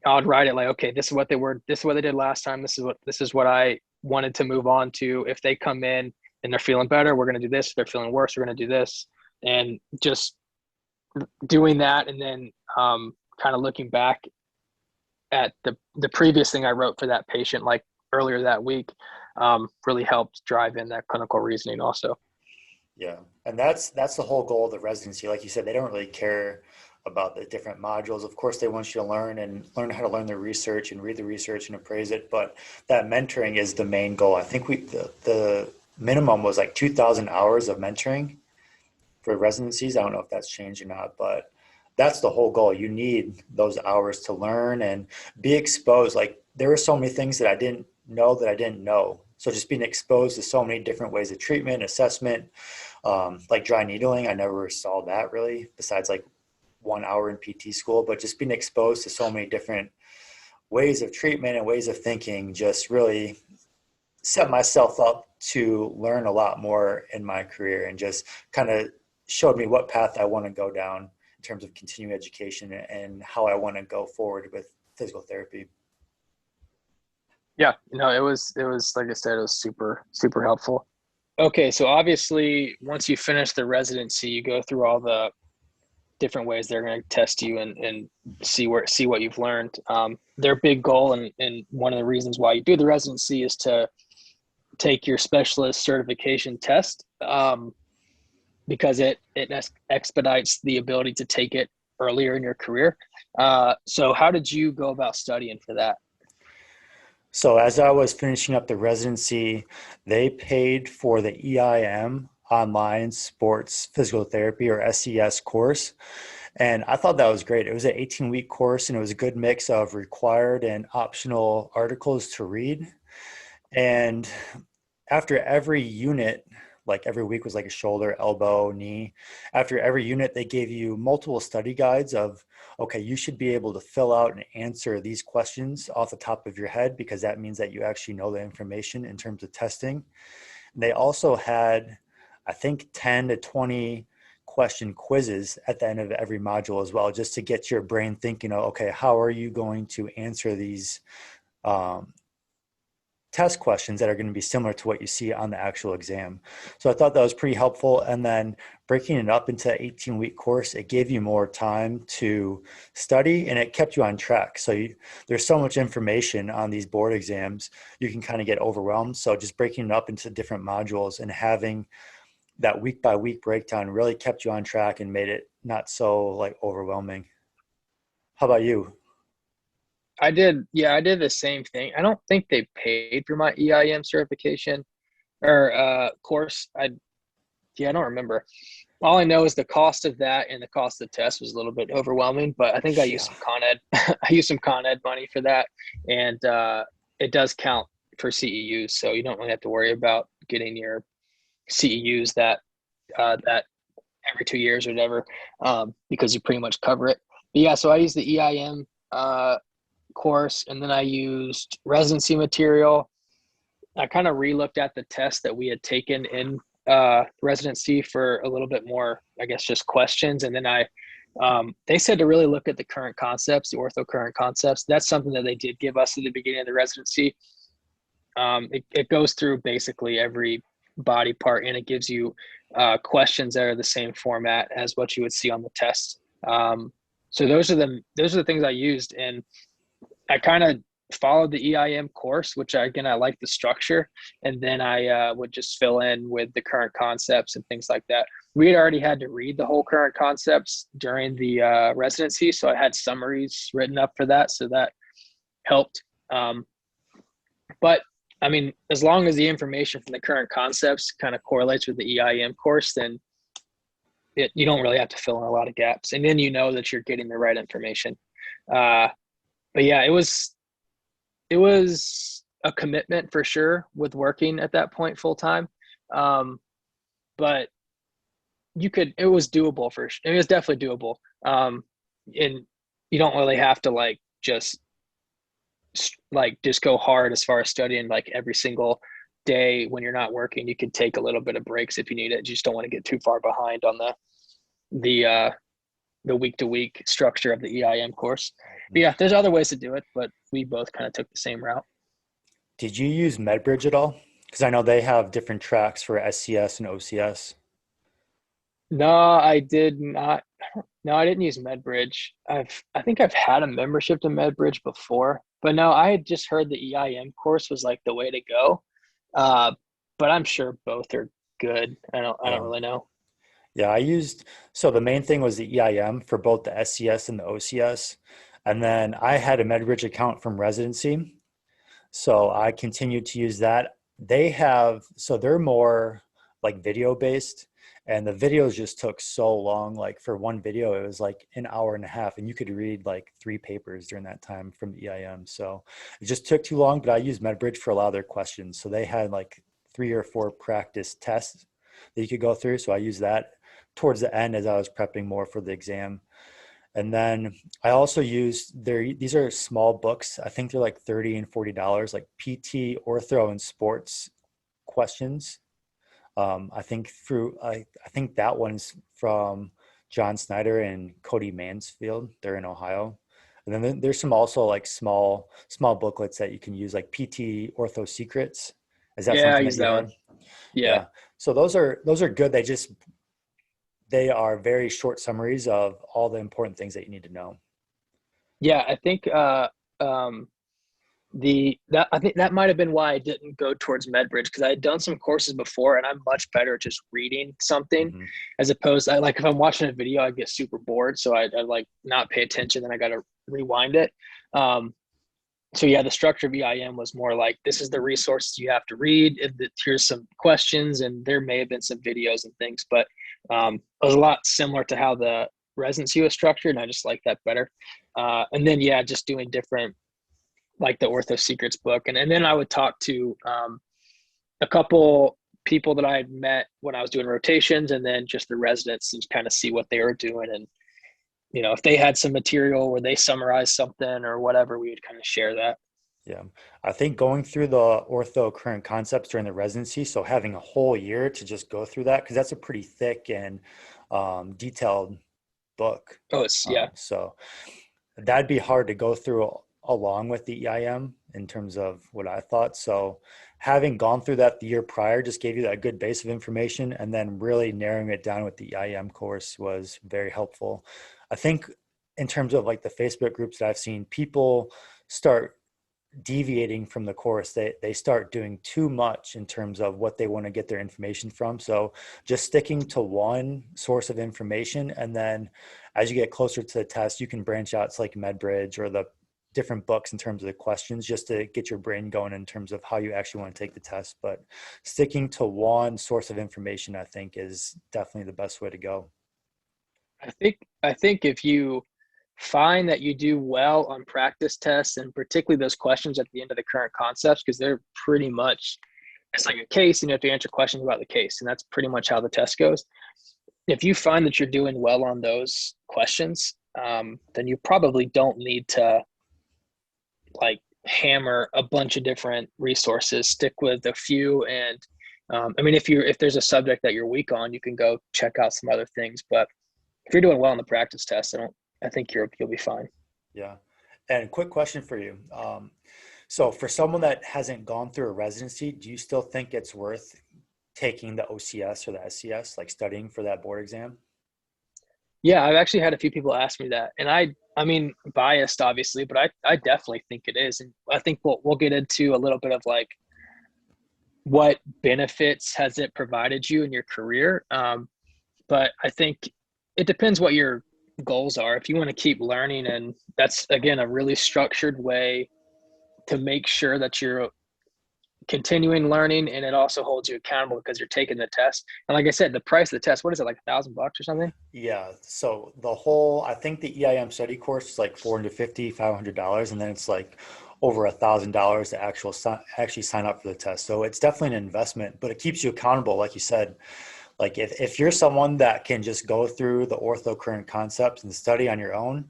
would write it like, okay, this is what they did last time. This is what I wanted to move on to. If they come in and they're feeling better, we're going to do this. If they're feeling worse, we're going to do this. And just doing that. And then kind of looking back at the previous thing I wrote for that patient, like earlier that week, really helped drive in that clinical reasoning also. Yeah. And that's the whole goal of the residency. Like you said, they don't really care about the different modules. Of course, they want you to learn how to learn the research and read the research and appraise it. But that mentoring is the main goal. I think the minimum was like 2,000 hours of mentoring for residencies. I don't know if that's changed or not, but that's the whole goal. You need those hours to learn and be exposed. Like there were so many things that I didn't know. So just being exposed to so many different ways of treatment, assessment, like dry needling. I never saw that really, besides like 1 hour in PT school, but just being exposed to so many different ways of treatment and ways of thinking just really set myself up to learn a lot more in my career, and just kind of showed me what path I want to go down in terms of continuing education and how I want to go forward with physical therapy. Yeah, it was like I said, it was super, super helpful. Okay, so obviously once you finish the residency, you go through all the different ways they're going to test you and see what you've learned. Their big goal and one of the reasons why you do the residency is to take your specialist certification test, because it expedites the ability to take it earlier in your career. So how did you go about studying for that? So as I was finishing up the residency, they paid for the EIM online sports physical therapy or SCS course. And I thought that was great. It was an 18-week course and it was a good mix of required and optional articles to read. And after every unit, like every week was like a shoulder, elbow, knee. After every unit, they gave you multiple study guides of, okay, you should be able to fill out and answer these questions off the top of your head because that means that you actually know the information in terms of testing. They also had, I think, 10 to 20 question quizzes at the end of every module as well, just to get your brain thinking, okay, how are you going to answer these um, test questions that are going to be similar to what you see on the actual exam. So I thought that was pretty helpful. And then breaking it up into an 18-week course, it gave you more time to study and it kept you on track. So there's so much information on these board exams, you can kind of get overwhelmed. So just breaking it up into different modules and having that week by week breakdown really kept you on track and made it not so like overwhelming. How about you? I did the same thing. I don't think they paid for my EIM certification or course. I don't remember. All I know is the cost of that and the cost of the test was a little bit overwhelming, but I think I used Yeah. some Con Ed. I used some Con Ed money for that, and it does count for CEUs, so you don't really have to worry about getting your CEUs that every 2 years or whatever, because you pretty much cover it. But yeah, so I used the EIM course, and then I used residency material. I kind of relooked at the test that we had taken in residency for a little bit more, I guess, just questions. And then they said to really look at the current concepts, the ortho current concepts. That's something that they did give us at the beginning of the residency. It goes through basically every body part, and it gives you questions that are the same format as what you would see on the test. So those are the things I used, and I kind of followed the EIM course, which I like the structure, and then I would just fill in with the current concepts and things like that. We had already had to read the whole current concepts during the residency, so I had summaries written up for that, so that helped. But I mean, as long as the information from the current concepts kind of correlates with the EIM course, then you don't really have to fill in a lot of gaps, and then you know that you're getting the right information. But yeah, it was a commitment for sure with working at that point full time. But it was doable for sure. It was definitely doable. And you don't really have to just go hard as far as studying like every single day when you're not working. You can take a little bit of breaks if you need it. You just don't want to get too far behind on the week to week structure of the EIM course. But yeah, there's other ways to do it, but we both kind of took the same route. Did you use MedBridge at all? Because I know they have different tracks for SCS and OCS. No, I did not. No, I didn't use MedBridge. I think I've had a membership to MedBridge before, but no, I had just heard the EIM course was like the way to go. Uh, but I'm sure both are good. I don't Yeah. really know. Yeah, so the main thing was the EIM for both the SCS and the OCS. And then I had a MedBridge account from residency. So I continued to use that. They're more like video based, and the videos just took so long. Like for one video, it was like an hour and a half, and you could read like 3 papers during that time from the EIM. So it just took too long, but I used MedBridge for a lot of their questions. So they had like 3 or 4 practice tests that you could go through. So I used that towards the end as I was prepping more for the exam. And then I also use these are small books. I think they're like $30 and $40, like PT, ortho, and sports questions. I think that one's from John Snyder and Cody Mansfield. They're in Ohio. And then there's some also like small booklets that you can use, like PT Ortho Secrets. Is that Yeah, I something that use you that one. had? Yeah. Yeah. So those are good. They are very short summaries of all the important things that you need to know. Yeah, I think um I think that might have been why I didn't go towards MedBridge, because I had done some courses before and I'm much better at just reading something Mm-hmm. as opposed to, like, if I'm watching a video, I get super bored. So I like not pay attention, then I got to rewind it. So yeah, the structure of EIM was more like, this is the resources you have to read. Here's some questions, and there may have been some videos and things, but it was a lot similar to how the residency was structured, and I just like that better. And then yeah, just doing different, like the Ortho Secrets book, and then I would talk to a couple people that I had met when I was doing rotations, and then just the residents, and kind of see what they were doing, and if they had some material where they summarized something or whatever, we would kind of share that. Yeah, I think going through the ortho current concepts during the residency, so having a whole year to just go through that, because that's a pretty thick and detailed book. Oh, it's yeah. So that'd be hard to go through along with the EIM in terms of what I thought. So having gone through that the year prior just gave you that good base of information, and then really narrowing it down with the EIM course was very helpful. I think in terms of like the Facebook groups that I've seen, people start deviating from the course. They start doing too much in terms of what they want to get their information from. So just sticking to one source of information, and then as you get closer to the test, you can branch out to like MedBridge or the different books in terms of the questions, just to get your brain going in terms of how you actually want to take the test. But sticking to one source of information, I think, is definitely the best way to go. I think if you find that you do well on practice tests, and particularly those questions at the end of the current concepts, because they're pretty much, it's like a case and you have to answer questions about the case, and that's pretty much how the test goes. If you find that you're doing well on those questions, then you probably don't need to like hammer a bunch of different resources. Stick with a few, and I mean, if there's a subject that you're weak on, you can go check out some other things. But if you're doing well on the practice test, I think you'll be fine. Yeah. And quick question for you. So for someone that hasn't gone through a residency, do you still think it's worth taking the OCS or the SCS, like studying for that board exam? Yeah, I've actually had a few people ask me that, and I mean, biased obviously, but I definitely think it is, and I think we'll get into a little bit of like what benefits has it provided you in your career. But I think it depends what your goals are. If you want to keep learning, and that's again a really structured way to make sure that you're continuing learning, and it also holds you accountable because you're taking the test. And like I said, the price of the test, what is it, like $1,000 or something? Yeah. So the whole, I think the EIM study course is like $450, $500, and then it's like over $1,000 to actually sign up for the test. So it's definitely an investment, but it keeps you accountable. Like you said, like if you're someone that can just go through the ortho current concepts and study on your own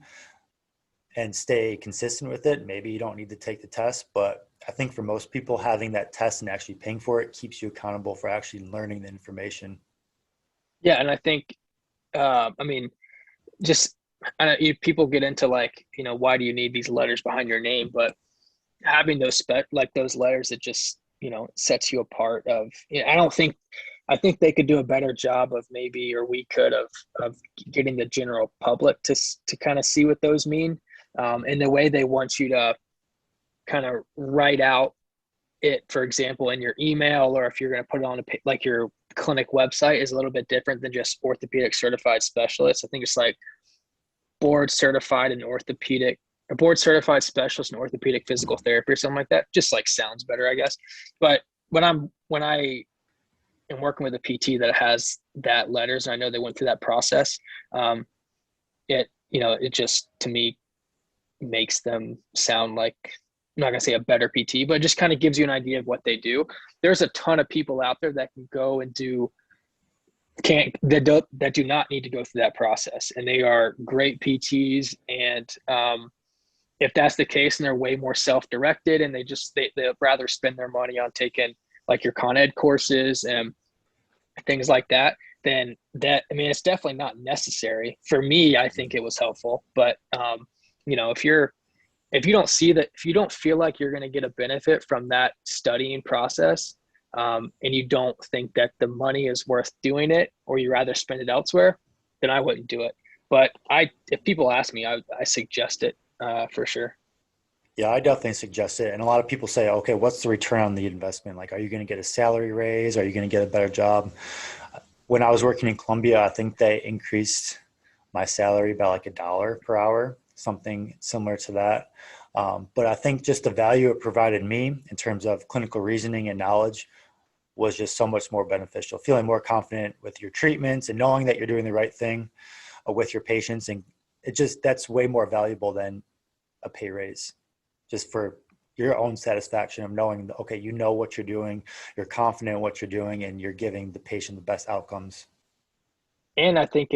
and stay consistent with it, maybe you don't need to take the test. But I think for most people, having that test and actually paying for it keeps you accountable for actually learning the information. Yeah, and I think, I mean, just people get into like, why do you need these letters behind your name? But having those letters, it just sets you apart. I think they could do a better job of, maybe, or we could, of getting the general public to kind of see what those mean, and the way they want you to kind of write out it, for example, in your email, or if you're going to put it on like your clinic website, is a little bit different than just orthopedic certified specialist. I think it's like board certified in orthopedic, a board certified specialist in orthopedic physical therapy or something like that. Just like sounds better, I guess. But when I am working with a PT that has that letters, and I know they went through that process, it just, to me, makes them sound like, I'm not going to say a better PT, but it just kind of gives you an idea of what they do. There's a ton of people out there that can go and that do not need to go through that process, and they are great PTs. And if that's the case, and they're way more self-directed, and they'd rather spend their money on taking like your Con Ed courses and things like that, then I mean, it's definitely not necessary. For me, I think it was helpful, but if you don't see that, if you don't feel like you're going to get a benefit from that studying process, and you don't think that the money is worth doing it, or you rather spend it elsewhere, then I wouldn't do it. But if people ask me, I suggest it, for sure. Yeah, I definitely suggest it. And a lot of people say, okay, what's the return on the investment? Like, are you going to get a salary raise? Are you going to get a better job? When I was working in Columbia, I think they increased my salary by like $1 per hour, something similar to that. But I think just the value it provided me in terms of clinical reasoning and knowledge was just so much more beneficial. Feeling more confident with your treatments and knowing that you're doing the right thing with your patients. And that's way more valuable than a pay raise, just for your own satisfaction of knowing that, okay, you know what you're doing, you're confident in what you're doing, and you're giving the patient the best outcomes. And I think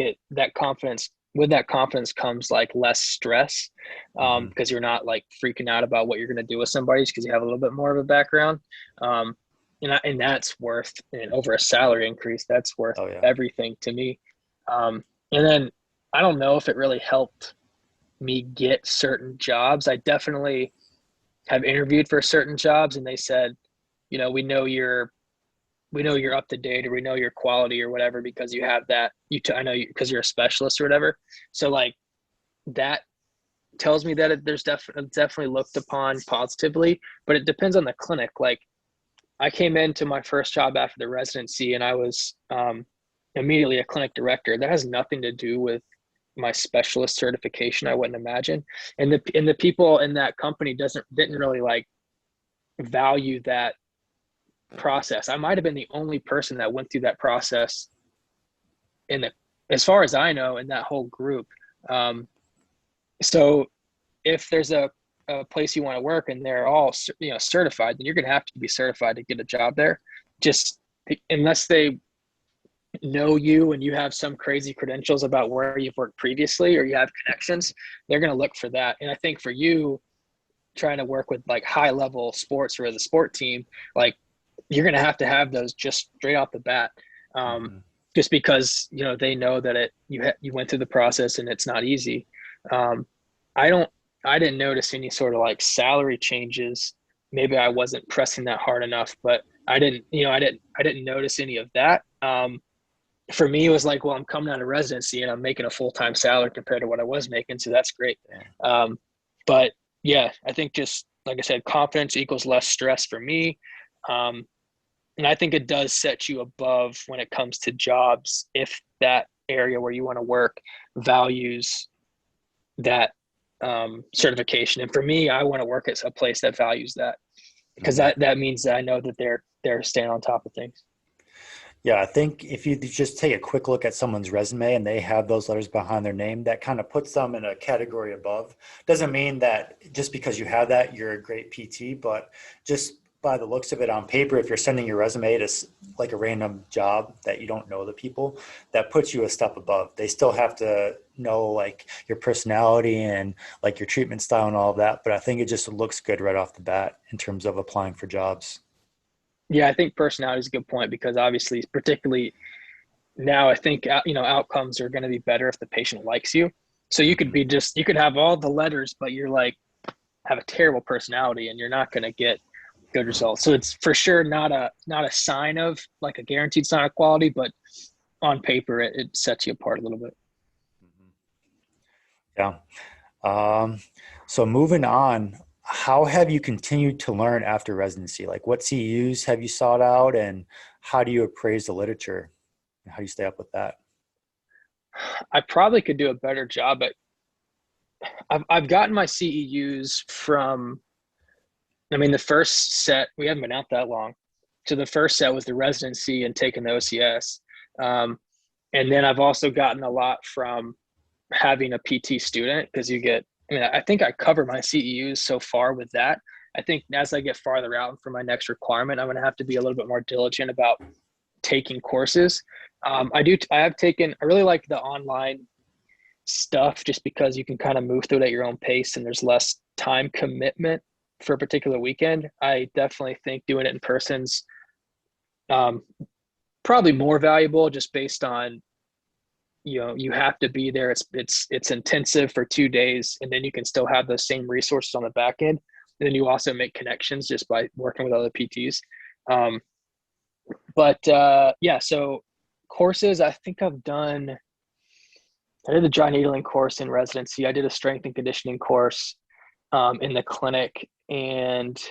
with that confidence comes like less stress, Mm-hmm. because you're not like freaking out about what you're going to do with somebody because you have a little bit more of a background. Um, and that's worth, and over a salary increase, that's worth Oh yeah. everything to me. And then I don't know if it really helped me get certain jobs. I definitely have interviewed for certain jobs and they said, we know you're up to date, or we know your quality or whatever, because you have that, I know you, because you're a specialist or whatever. So like that tells me that there's definitely looked upon positively, but it depends on the clinic. Like I came into my first job after the residency and I was immediately a clinic director. That has nothing to do with my specialist certification, I wouldn't imagine. And the people in that company didn't really like value that process. I might have been the only person that went through that process in the, as far as I know, in that whole group. Um, so if there's a place you want to work and they're all certified, then you're going to have to be certified to get a job there. Just unless they know you and you have some crazy credentials about where you've worked previously or you have connections, they're going to look for that. And I think for you, trying to work with like high level sports or the sport team, like you're going to have those just straight off the bat. Um, Mm-hmm. just because, they know that you went through the process and it's not easy. Um, I don't, I didn't notice any sort of like salary changes. Maybe I wasn't pressing that hard enough, but I didn't notice any of that. For me, it was like, well, I'm coming out of residency and I'm making a full-time salary compared to what I was making. So that's great. Yeah. But yeah, I think just like I said, confidence equals less stress for me. Um, and I think it does set you above when it comes to jobs if that area where you want to work values that certification. And for me, I want to work at a place that values that, because Mm-hmm. that means that I know that they're staying on top of things. Yeah, I think if you just take a quick look at someone's resume and they have those letters behind their name, that kind of puts them in a category above. Doesn't mean that just because you have that, you're a great PT, but just by the looks of it on paper, if you're sending your resume to like a random job that you don't know the people, that puts you a step above. They still have to know like your personality and like your treatment style and all of that, but I think it just looks good right off the bat in terms of applying for jobs. Yeah, I think personality is a good point, because obviously, particularly now, I think outcomes are going to be better if the patient likes you. So Mm-hmm. you could have all the letters, but you're like have a terrible personality, and you're not going to get good results. So it's for sure not a sign of like a guaranteed sign of quality, but on paper it sets you apart a little bit. Yeah. Um, so moving on, how have you continued to learn after residency? Like what CEUs have you sought out and how do you appraise the literature? And how do you stay up with that? I probably could do a better job, but I've gotten my CEUs from. I mean, the first set, we haven't been out that long. So the first set was the residency and taking the OCS. Um, and then I've also gotten a lot from having a PT student, because I think I cover my CEUs so far with that. I think as I get farther out for my next requirement, I'm going to have to be a little bit more diligent about taking courses. I really like the online stuff, just because you can kind of move through it at your own pace and there's less time commitment for a particular weekend. I definitely think doing it in person's um, probably more valuable, just based on you have to be there. It's intensive for 2 days, and then you can still have those same resources on the back end. And then you also make connections just by working with other PTs. Um, but yeah, so courses, I think I did the dry needling course in residency. I did a strength and conditioning course. in the clinic, and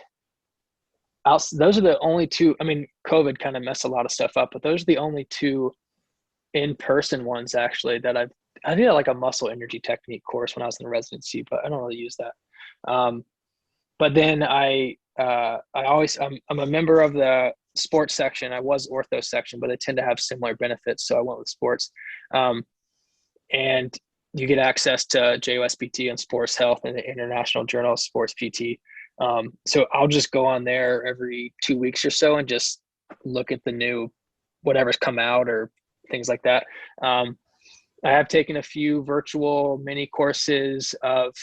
those are the only two. I mean, COVID kind of messed a lot of stuff up, but those are the only two in-person ones actually that I did like a muscle energy technique course when I was in residency, but I don't really use that. But then I'm a member of the sports section. I was ortho section, but they tend to have similar benefits, so I went with sports. And you get access to JOSPT and Sports Health and the International Journal of Sports PT. So I'll just go on there every 2 weeks or so and just look at the new whatever's come out or things like that. I have taken a few virtual mini courses of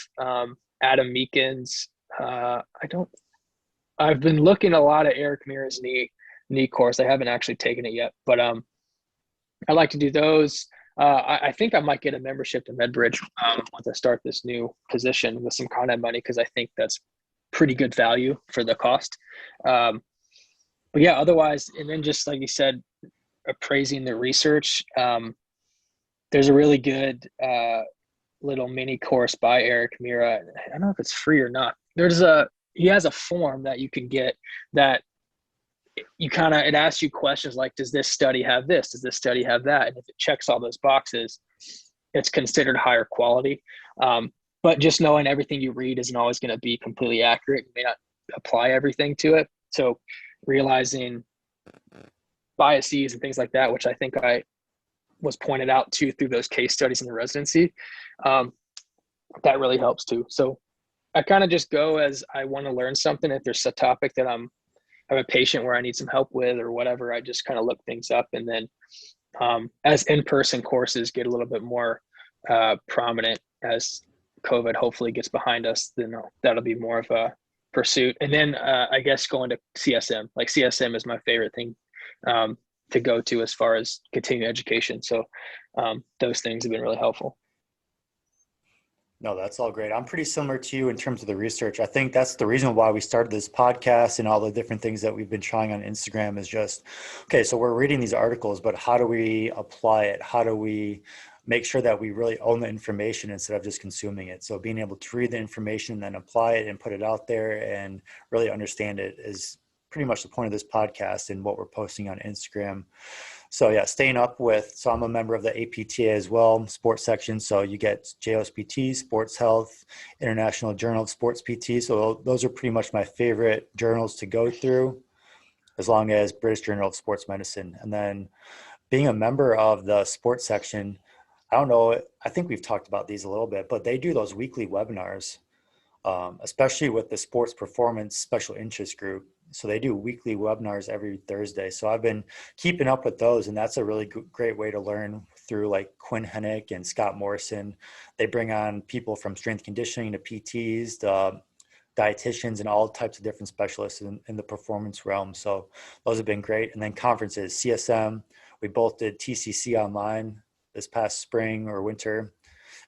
Adam Meakin's. I've been looking a lot at Eric Mira's knee course. I haven't actually taken it yet, but I like to do those. I think I might get a membership to MedBridge once I start this new position with some Con Ed money, because I think that's pretty good value for the cost. But yeah, otherwise, and then just like you said, appraising the research. There's a really good little mini course by Eric Mira. I don't know if it's free or not. He has a form that you can get that it asks you questions like, does this study have this? Does this study have that? And if it checks all those boxes, it's considered higher quality. But just knowing everything you read isn't always going to be completely accurate. You may not apply everything to it. So realizing biases and things like that, which I think I was pointed out to through those case studies in the residency, that really helps too. So I kind of just go as I want to learn something. If there's a topic that I have a patient where I need some help with or whatever, I just kind of look things up. And then as in-person courses get a little bit more prominent as COVID hopefully gets behind us, then that'll be more of a pursuit. And then I guess going to CSM, like CSM is my favorite thing to go to as far as continuing education. So those things have been really helpful. No, that's all great. I'm pretty similar to you in terms of the research. I think that's the reason why we started this podcast and all the different things that we've been trying on Instagram is just, okay, so we're reading these articles, but how do we apply it? How do we make sure that we really own the information instead of just consuming it? So being able to read the information and then apply it and put it out there and really understand it is pretty much the point of this podcast and what we're posting on Instagram. So yeah, staying up with, so I'm a member of the APTA as well, sports section. So you get JOSPT, Sports Health, International Journal of Sports PT. So those are pretty much my favorite journals to go through, as long as British Journal of Sports Medicine. And then being a member of the sports section, I don't know, I think we've talked about these a little bit, but they do those weekly webinars, especially with the sports performance special interest group. So they do weekly webinars every Thursday. So I've been keeping up with those, and that's a really great way to learn through like Quinn Hennick and Scott Morrison. They bring on people from strength conditioning to PTs, to dietitians, and all types of different specialists in the performance realm. So those have been great. And then conferences, CSM, we both did TCC online this past spring or winter,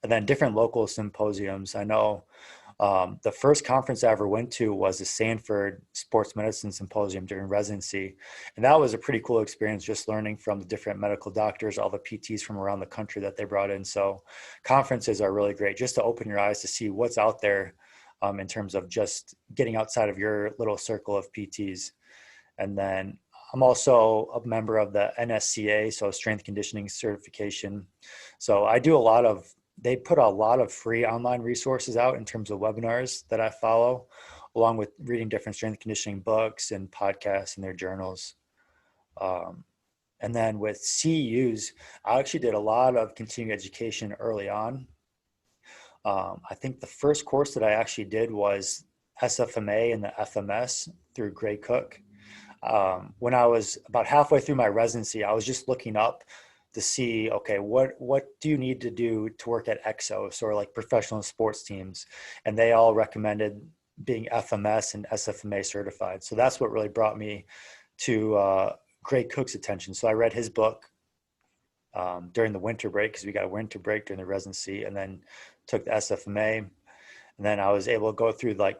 and then different local symposiums. I know the first conference I ever went to was the Sanford Sports Medicine Symposium during residency. And that was a pretty cool experience, just learning from the different medical doctors, all the PTs from around the country that they brought in. So conferences are really great just to open your eyes to see what's out there in terms of just getting outside of your little circle of PTs. And then I'm also a member of the NSCA, so strength conditioning certification. So I do they put a lot of free online resources out in terms of webinars that I follow, along with reading different strength conditioning books and podcasts in their journals. And then with CEUs, I actually did a lot of continuing education early on. I think the first course that I actually did was SFMA and the FMS through Gray Cook. When I was about halfway through my residency, I was just looking up to see, okay, what do you need to do to work at Exos or like professional sports teams? And they all recommended being FMS and SFMA certified. So that's what really brought me to Gray Cook's attention. So I read his book during the winter break, because we got a winter break during the residency, and then took the SFMA. And then I was able to go through like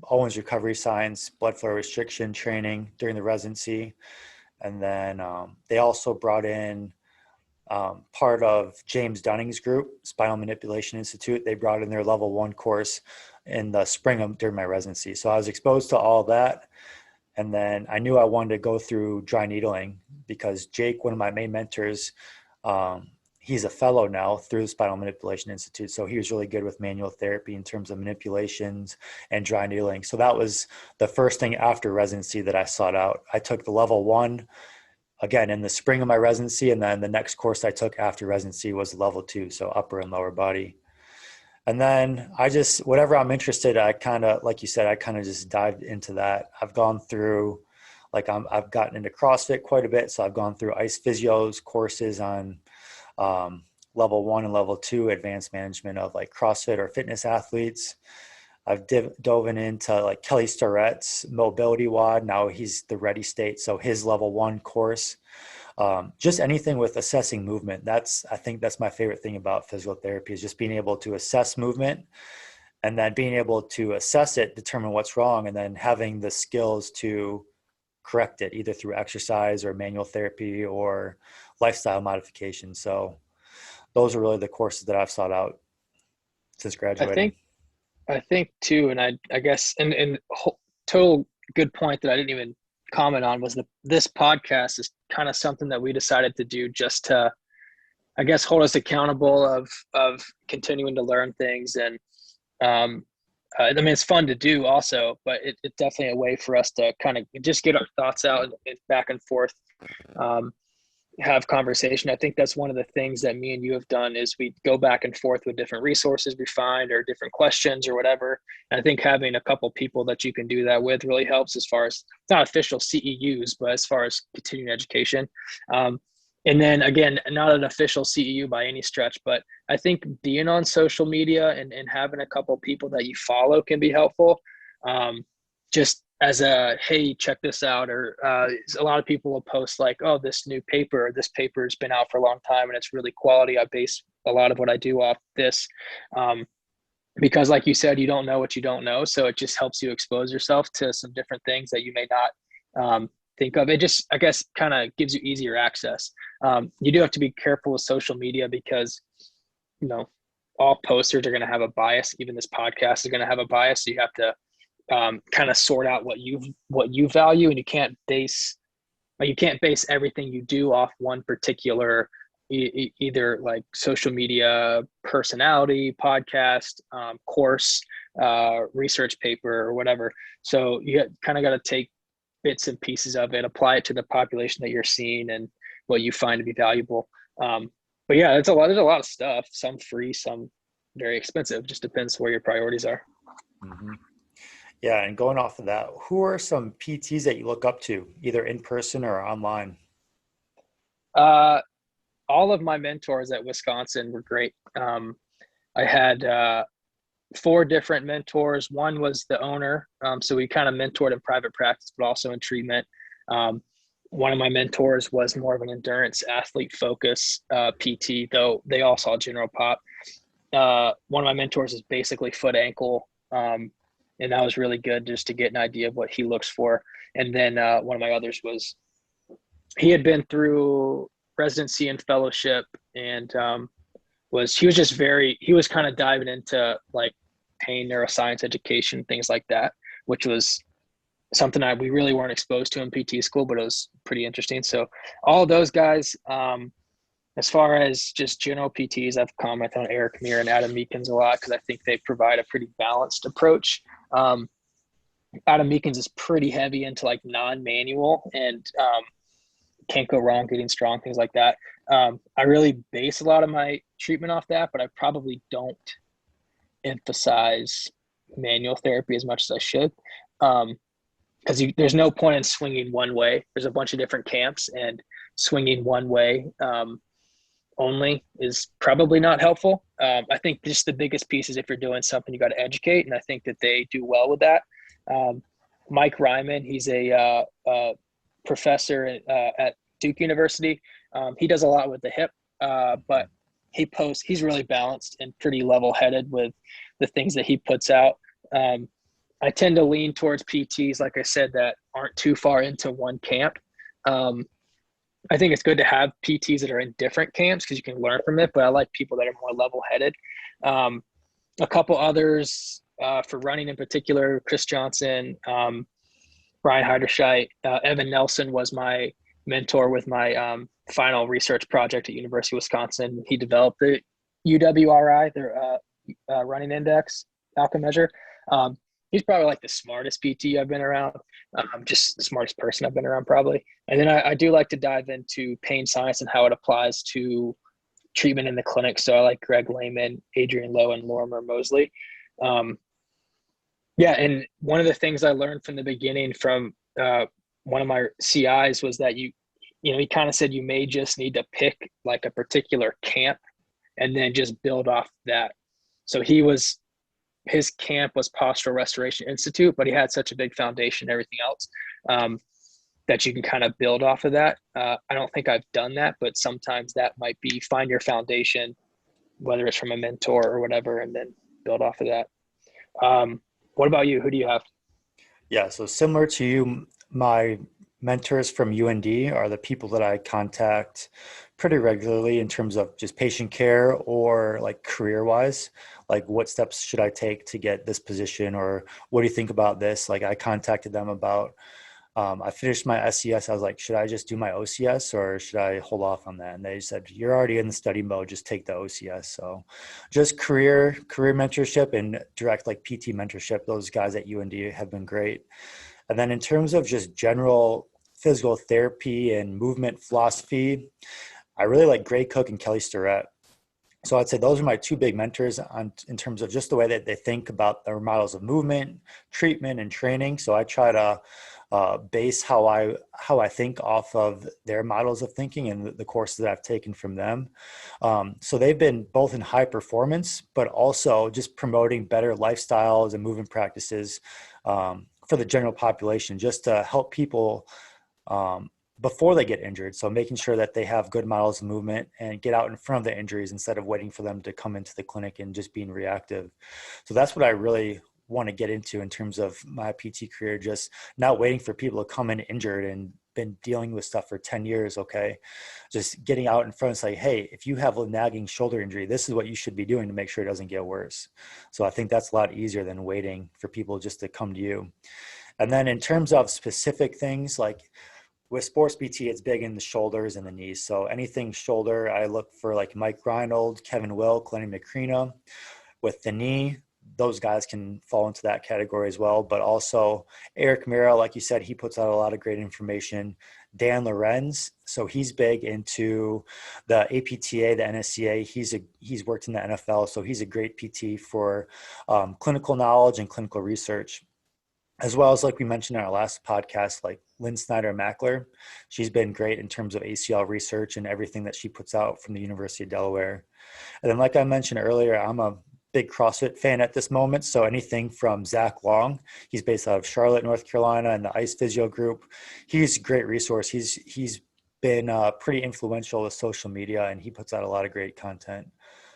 Owens recovery science, blood flow restriction training during the residency. And then they also brought in part of James Dunning's group, Spinal Manipulation Institute. They brought in their level 1 course in the spring during my residency. So I was exposed to all that. And then I knew I wanted to go through dry needling because Jake, one of my main mentors, he's a fellow now through the Spinal Manipulation Institute. So he was really good with manual therapy in terms of manipulations and dry needling. So that was the first thing after residency that I sought out. I took the level 1 again in the spring of my residency. And then the next course I took after residency was level 2. So upper and lower body. And then I just, whatever I'm interested, I kind of, like you said, I kind of just dived into that. I've gone through, I've gotten into CrossFit quite a bit. So I've gone through Ice Physio's courses on level 1 and level 2, advanced management of like CrossFit or fitness athletes. I've dove into like Kelly Starrett's mobility WOD. Now he's the Ready State. So his level 1 course. Just anything with assessing movement. I think that's my favorite thing about physical therapy is just being able to assess movement and then being able to assess it, determine what's wrong, and then having the skills to correct it either through exercise or manual therapy or lifestyle modification. So those are really the courses that I've sought out since graduating. I think too, and I guess, and total good point that I didn't even comment on was this podcast is kind of something that we decided to do just to, I guess, hold us accountable of continuing to learn things. And I mean, it's fun to do also, but it's definitely a way for us to kind of just get our thoughts out and back and forth, have conversation. I think that's one of the things that me and you have done is we go back and forth with different resources we find or different questions or whatever. And I think having a couple people that you can do that with really helps as far as not official CEUs, but as far as continuing education. And then again, not an official CEU by any stretch, but I think being on social media and having a couple people that you follow can be helpful. Just as a, hey, check this out. Or a lot of people will post like, oh, this paper has been out for a long time and it's really quality. I base a lot of what I do off this. Because like you said, you don't know what you don't know. So it just helps you expose yourself to some different things that you may not think of. It just, I guess, kind of gives you easier access. You do have to be careful with social media because, you know, all posters are going to have a bias. Even this podcast is going to have a bias. So you have to kind of sort out what you value, and you can't base everything you do off one particular either like social media personality, podcast, course, research paper or whatever. So you kind of got to take bits and pieces of it, apply it to the population that you're seeing and what you find to be valuable. But yeah, there's a lot of stuff, some free, some very expensive, just depends where your priorities are. Mm-hmm. Yeah, and going off of that, who are some PTs that you look up to, either in person or online? All of my mentors at Wisconsin were great. I had 4 different mentors. One was the owner, so we kind of mentored in private practice, but also in treatment. One of my mentors was more of an endurance athlete focus PT, though they all saw general pop. One of my mentors is basically foot ankle. And that was really good just to get an idea of what he looks for. And then one of my others was, he had been through residency and fellowship and he was kind of diving into like pain neuroscience education, things like that, which was something we really weren't exposed to in PT school, but it was pretty interesting. So all those guys, as far as just general PTs, I've commented on Eric Meir and Adam Meekins a lot because I think they provide a pretty balanced approach. Adam Meekins is pretty heavy into like non-manual and can't go wrong getting strong, things like that. I really base a lot of my treatment off that, but I probably don't emphasize manual therapy as much as I should. Because there's no point in swinging one way. There's a bunch of different camps, and swinging one way only is probably not helpful. I think just the biggest piece is if you're doing something, you got to educate, and I think that they do well with that. Mike Ryman, he's a professor at Duke University. He does a lot with the hip, but he's really balanced and pretty level-headed with the things that he puts out. I tend to lean towards PTs, like I said, that aren't too far into one camp. I think it's good to have PTs that are in different camps because you can learn from it, but I like people that are more level-headed. Um, a couple others for running in particular, Chris Johnson, Brian Heiderscheit, Evan Nelson was my mentor with my final research project at University of Wisconsin. He developed the UWRI, their running index outcome measure. He's probably like the smartest PT I've been around, just the smartest person I've been around probably. And then I do like to dive into pain science and how it applies to treatment in the clinic. So I like Greg Lehman, Adrian Lowe, and Lorimer Mosley. Yeah, and one of the things I learned from the beginning from one of my CIs was that he kind of said you may just need to pick like a particular camp and then just build off that. So his camp was Postural Restoration Institute, but he had such a big foundation and everything else that you can kind of build off of that. I don't think I've done that, but sometimes that might be find your foundation, whether it's from a mentor or whatever, and then build off of that. What about you? Who do you have? Yeah, so similar to you, my mentors from UND are the people that I contact pretty regularly in terms of just patient care or like career wise, like what steps should I take to get this position, or what do you think about this? Like I contacted them about, I finished my SCS. I was like, should I just do my OCS or should I hold off on that? And they said, you're already in the study mode, just take the OCS. So just career mentorship and direct like PT mentorship. Those guys at UND have been great. And then in terms of just general physical therapy and movement philosophy, I really like Gray Cook and Kelly Starrett. So I'd say those are my two big mentors in terms of just the way that they think about their models of movement, treatment, and training. So I try to base how I think off of their models of thinking and the courses that I've taken from them. So they've been both in high performance, but also just promoting better lifestyles and movement practices for the general population, just to help people before they get injured. So making sure that they have good models of movement and get out in front of the injuries instead of waiting for them to come into the clinic and just being reactive. So that's what I really want to get into in terms of my PT career, just not waiting for people to come in injured and been dealing with stuff for 10 years. Okay. Just getting out in front and say, hey, if you have a nagging shoulder injury, this is what you should be doing to make sure it doesn't get worse. So I think that's a lot easier than waiting for people just to come to you. And then in terms of specific things, like with sports PT, it's big in the shoulders and the knees. So anything shoulder, I look for like Mike Reinold, Kevin Wilk, Lenny McCrena. With the knee, those guys can fall into that category as well. But also Eric Mira, like you said, he puts out a lot of great information. Dan Lorenz, so he's big into the APTA, the NSCA. He's worked in the NFL, so he's a great PT for clinical knowledge and clinical research. As well as, like we mentioned in our last podcast, like Lynn Snyder Mackler. She's been great in terms of ACL research and everything that she puts out from the University of Delaware. And then, like I mentioned earlier, I'm a big CrossFit fan at this moment. So anything from Zach Long, he's based out of Charlotte, North Carolina, and the Ice Physio Group. He's a great resource. He's been pretty influential with social media, and he puts out a lot of great content.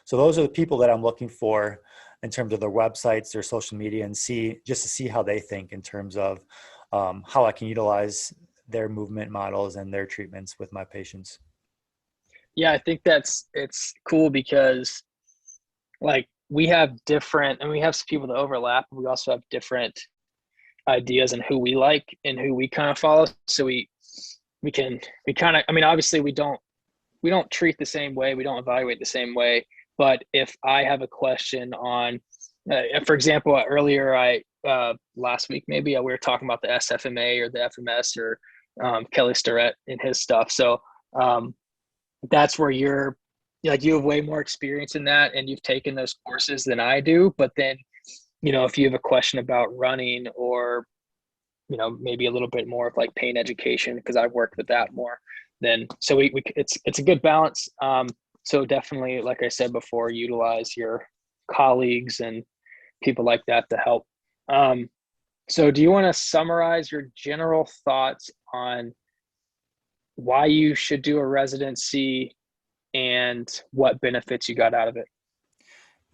So those are the people that I'm looking for in terms of their websites, their social media, and see how they think in terms of how I can utilize their movement models and their treatments with my patients. Yeah, I think it's cool because like we have different, and we have some people that overlap. We also have different ideas and who we like and who we kind of follow. So we kind of, I mean, obviously we don't treat the same way. We don't evaluate the same way. But if I have a question on, for example, earlier last week maybe we were talking about the SFMA or the FMS or Kelly Starrett and his stuff. So that's where you have way more experience in that, and you've taken those courses than I do. But then, if you have a question about running or, maybe a little bit more of like pain education, because I've worked with that more, then so it's a good balance. So definitely, like I said before, utilize your colleagues and people like that to help. So do you want to summarize your general thoughts on why you should do a residency and what benefits you got out of it?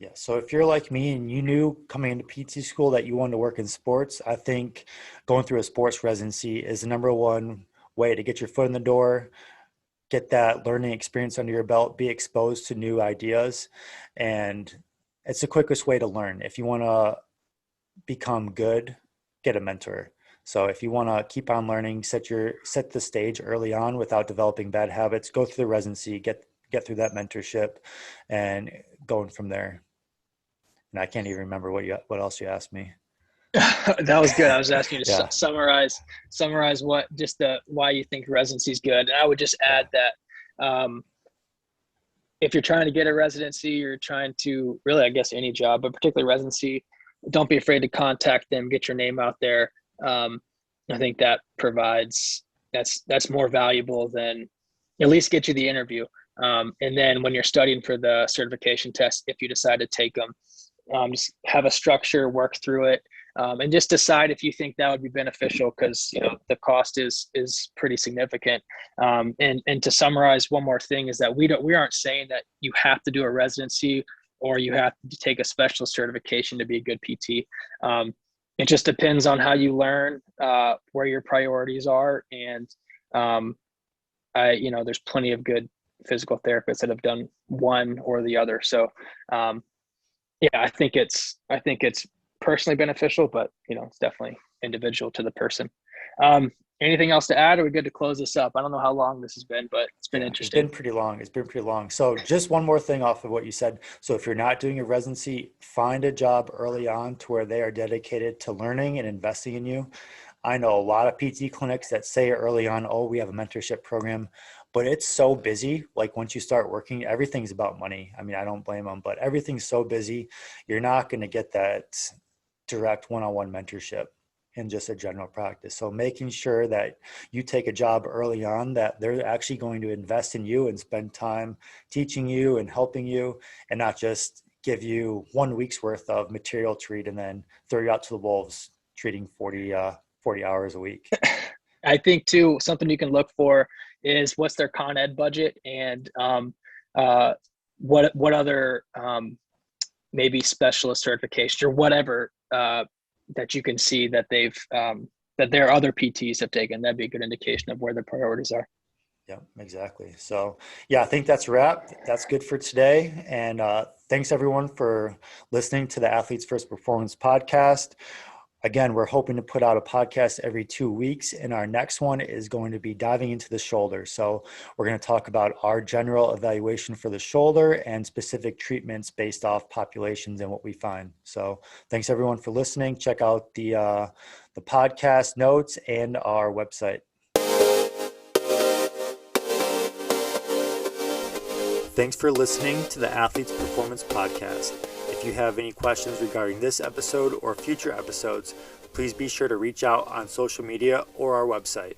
Yeah. So if you're like me and you knew coming into PT school that you wanted to work in sports, I think going through a sports residency is the number one way to get your foot in the door, get that learning experience under your belt, be exposed to new ideas. And it's the quickest way to learn. If you want to become good, get a mentor. So if you want to keep on learning, set the stage early on without developing bad habits, go through the residency, get through that mentorship, and going from there. And I can't even remember what else you asked me. That was good. I was asking you to Yeah. summarize why you think residency is good. And I would just add that if you're trying to get a residency, you're trying to really, I guess, any job, but particularly residency, don't be afraid to contact them, get your name out there. I think that that's more valuable than at least get you the interview. And then when you're studying for the certification test, if you decide to take them, just have a structure, work through it, and just decide if you think that would be beneficial, because the cost is pretty significant. And to summarize, one more thing is that we aren't saying that you have to do a residency or you have to take a specialist certification to be a good PT. It just depends on how you learn, where your priorities are, and there's plenty of good physical therapists that have done one or the other. So I think it's personally beneficial, but it's definitely individual to the person. Anything else to add? Or are we good to close this up? I don't know how long this has been, but it's been interesting. It's been pretty long. So just one more thing off of what you said. So if you're not doing a residency, find a job early on to where they are dedicated to learning and investing in you. I know a lot of PT clinics that say early on, oh, we have a mentorship program, but it's so busy. Like once you start working, everything's about money. I mean, I don't blame them, but everything's so busy. You're not going to get that direct one-on-one mentorship in just a general practice. So making sure that you take a job early on, that they're actually going to invest in you and spend time teaching you and helping you, and not just give you 1 week's worth of material to read and then throw you out to the wolves treating 40 hours a week. I think too, something you can look for is what's their Con Ed budget, and what other maybe specialist certifications or whatever that you can see that they've that their other PTs have taken. That'd be a good indication of where their priorities are. Yeah, exactly. So I think that's a wrap. That's good for today. And thanks everyone for listening to the Athletes First Performance podcast. Again, we're hoping to put out a podcast every 2 weeks, and our next one is going to be diving into the shoulder. So we're going to talk about our general evaluation for the shoulder and specific treatments based off populations and what we find. So thanks everyone for listening. Check out the podcast notes and our website. Thanks for listening to the Athletes Performance Podcast. If you have any questions regarding this episode or future episodes, please be sure to reach out on social media or our website.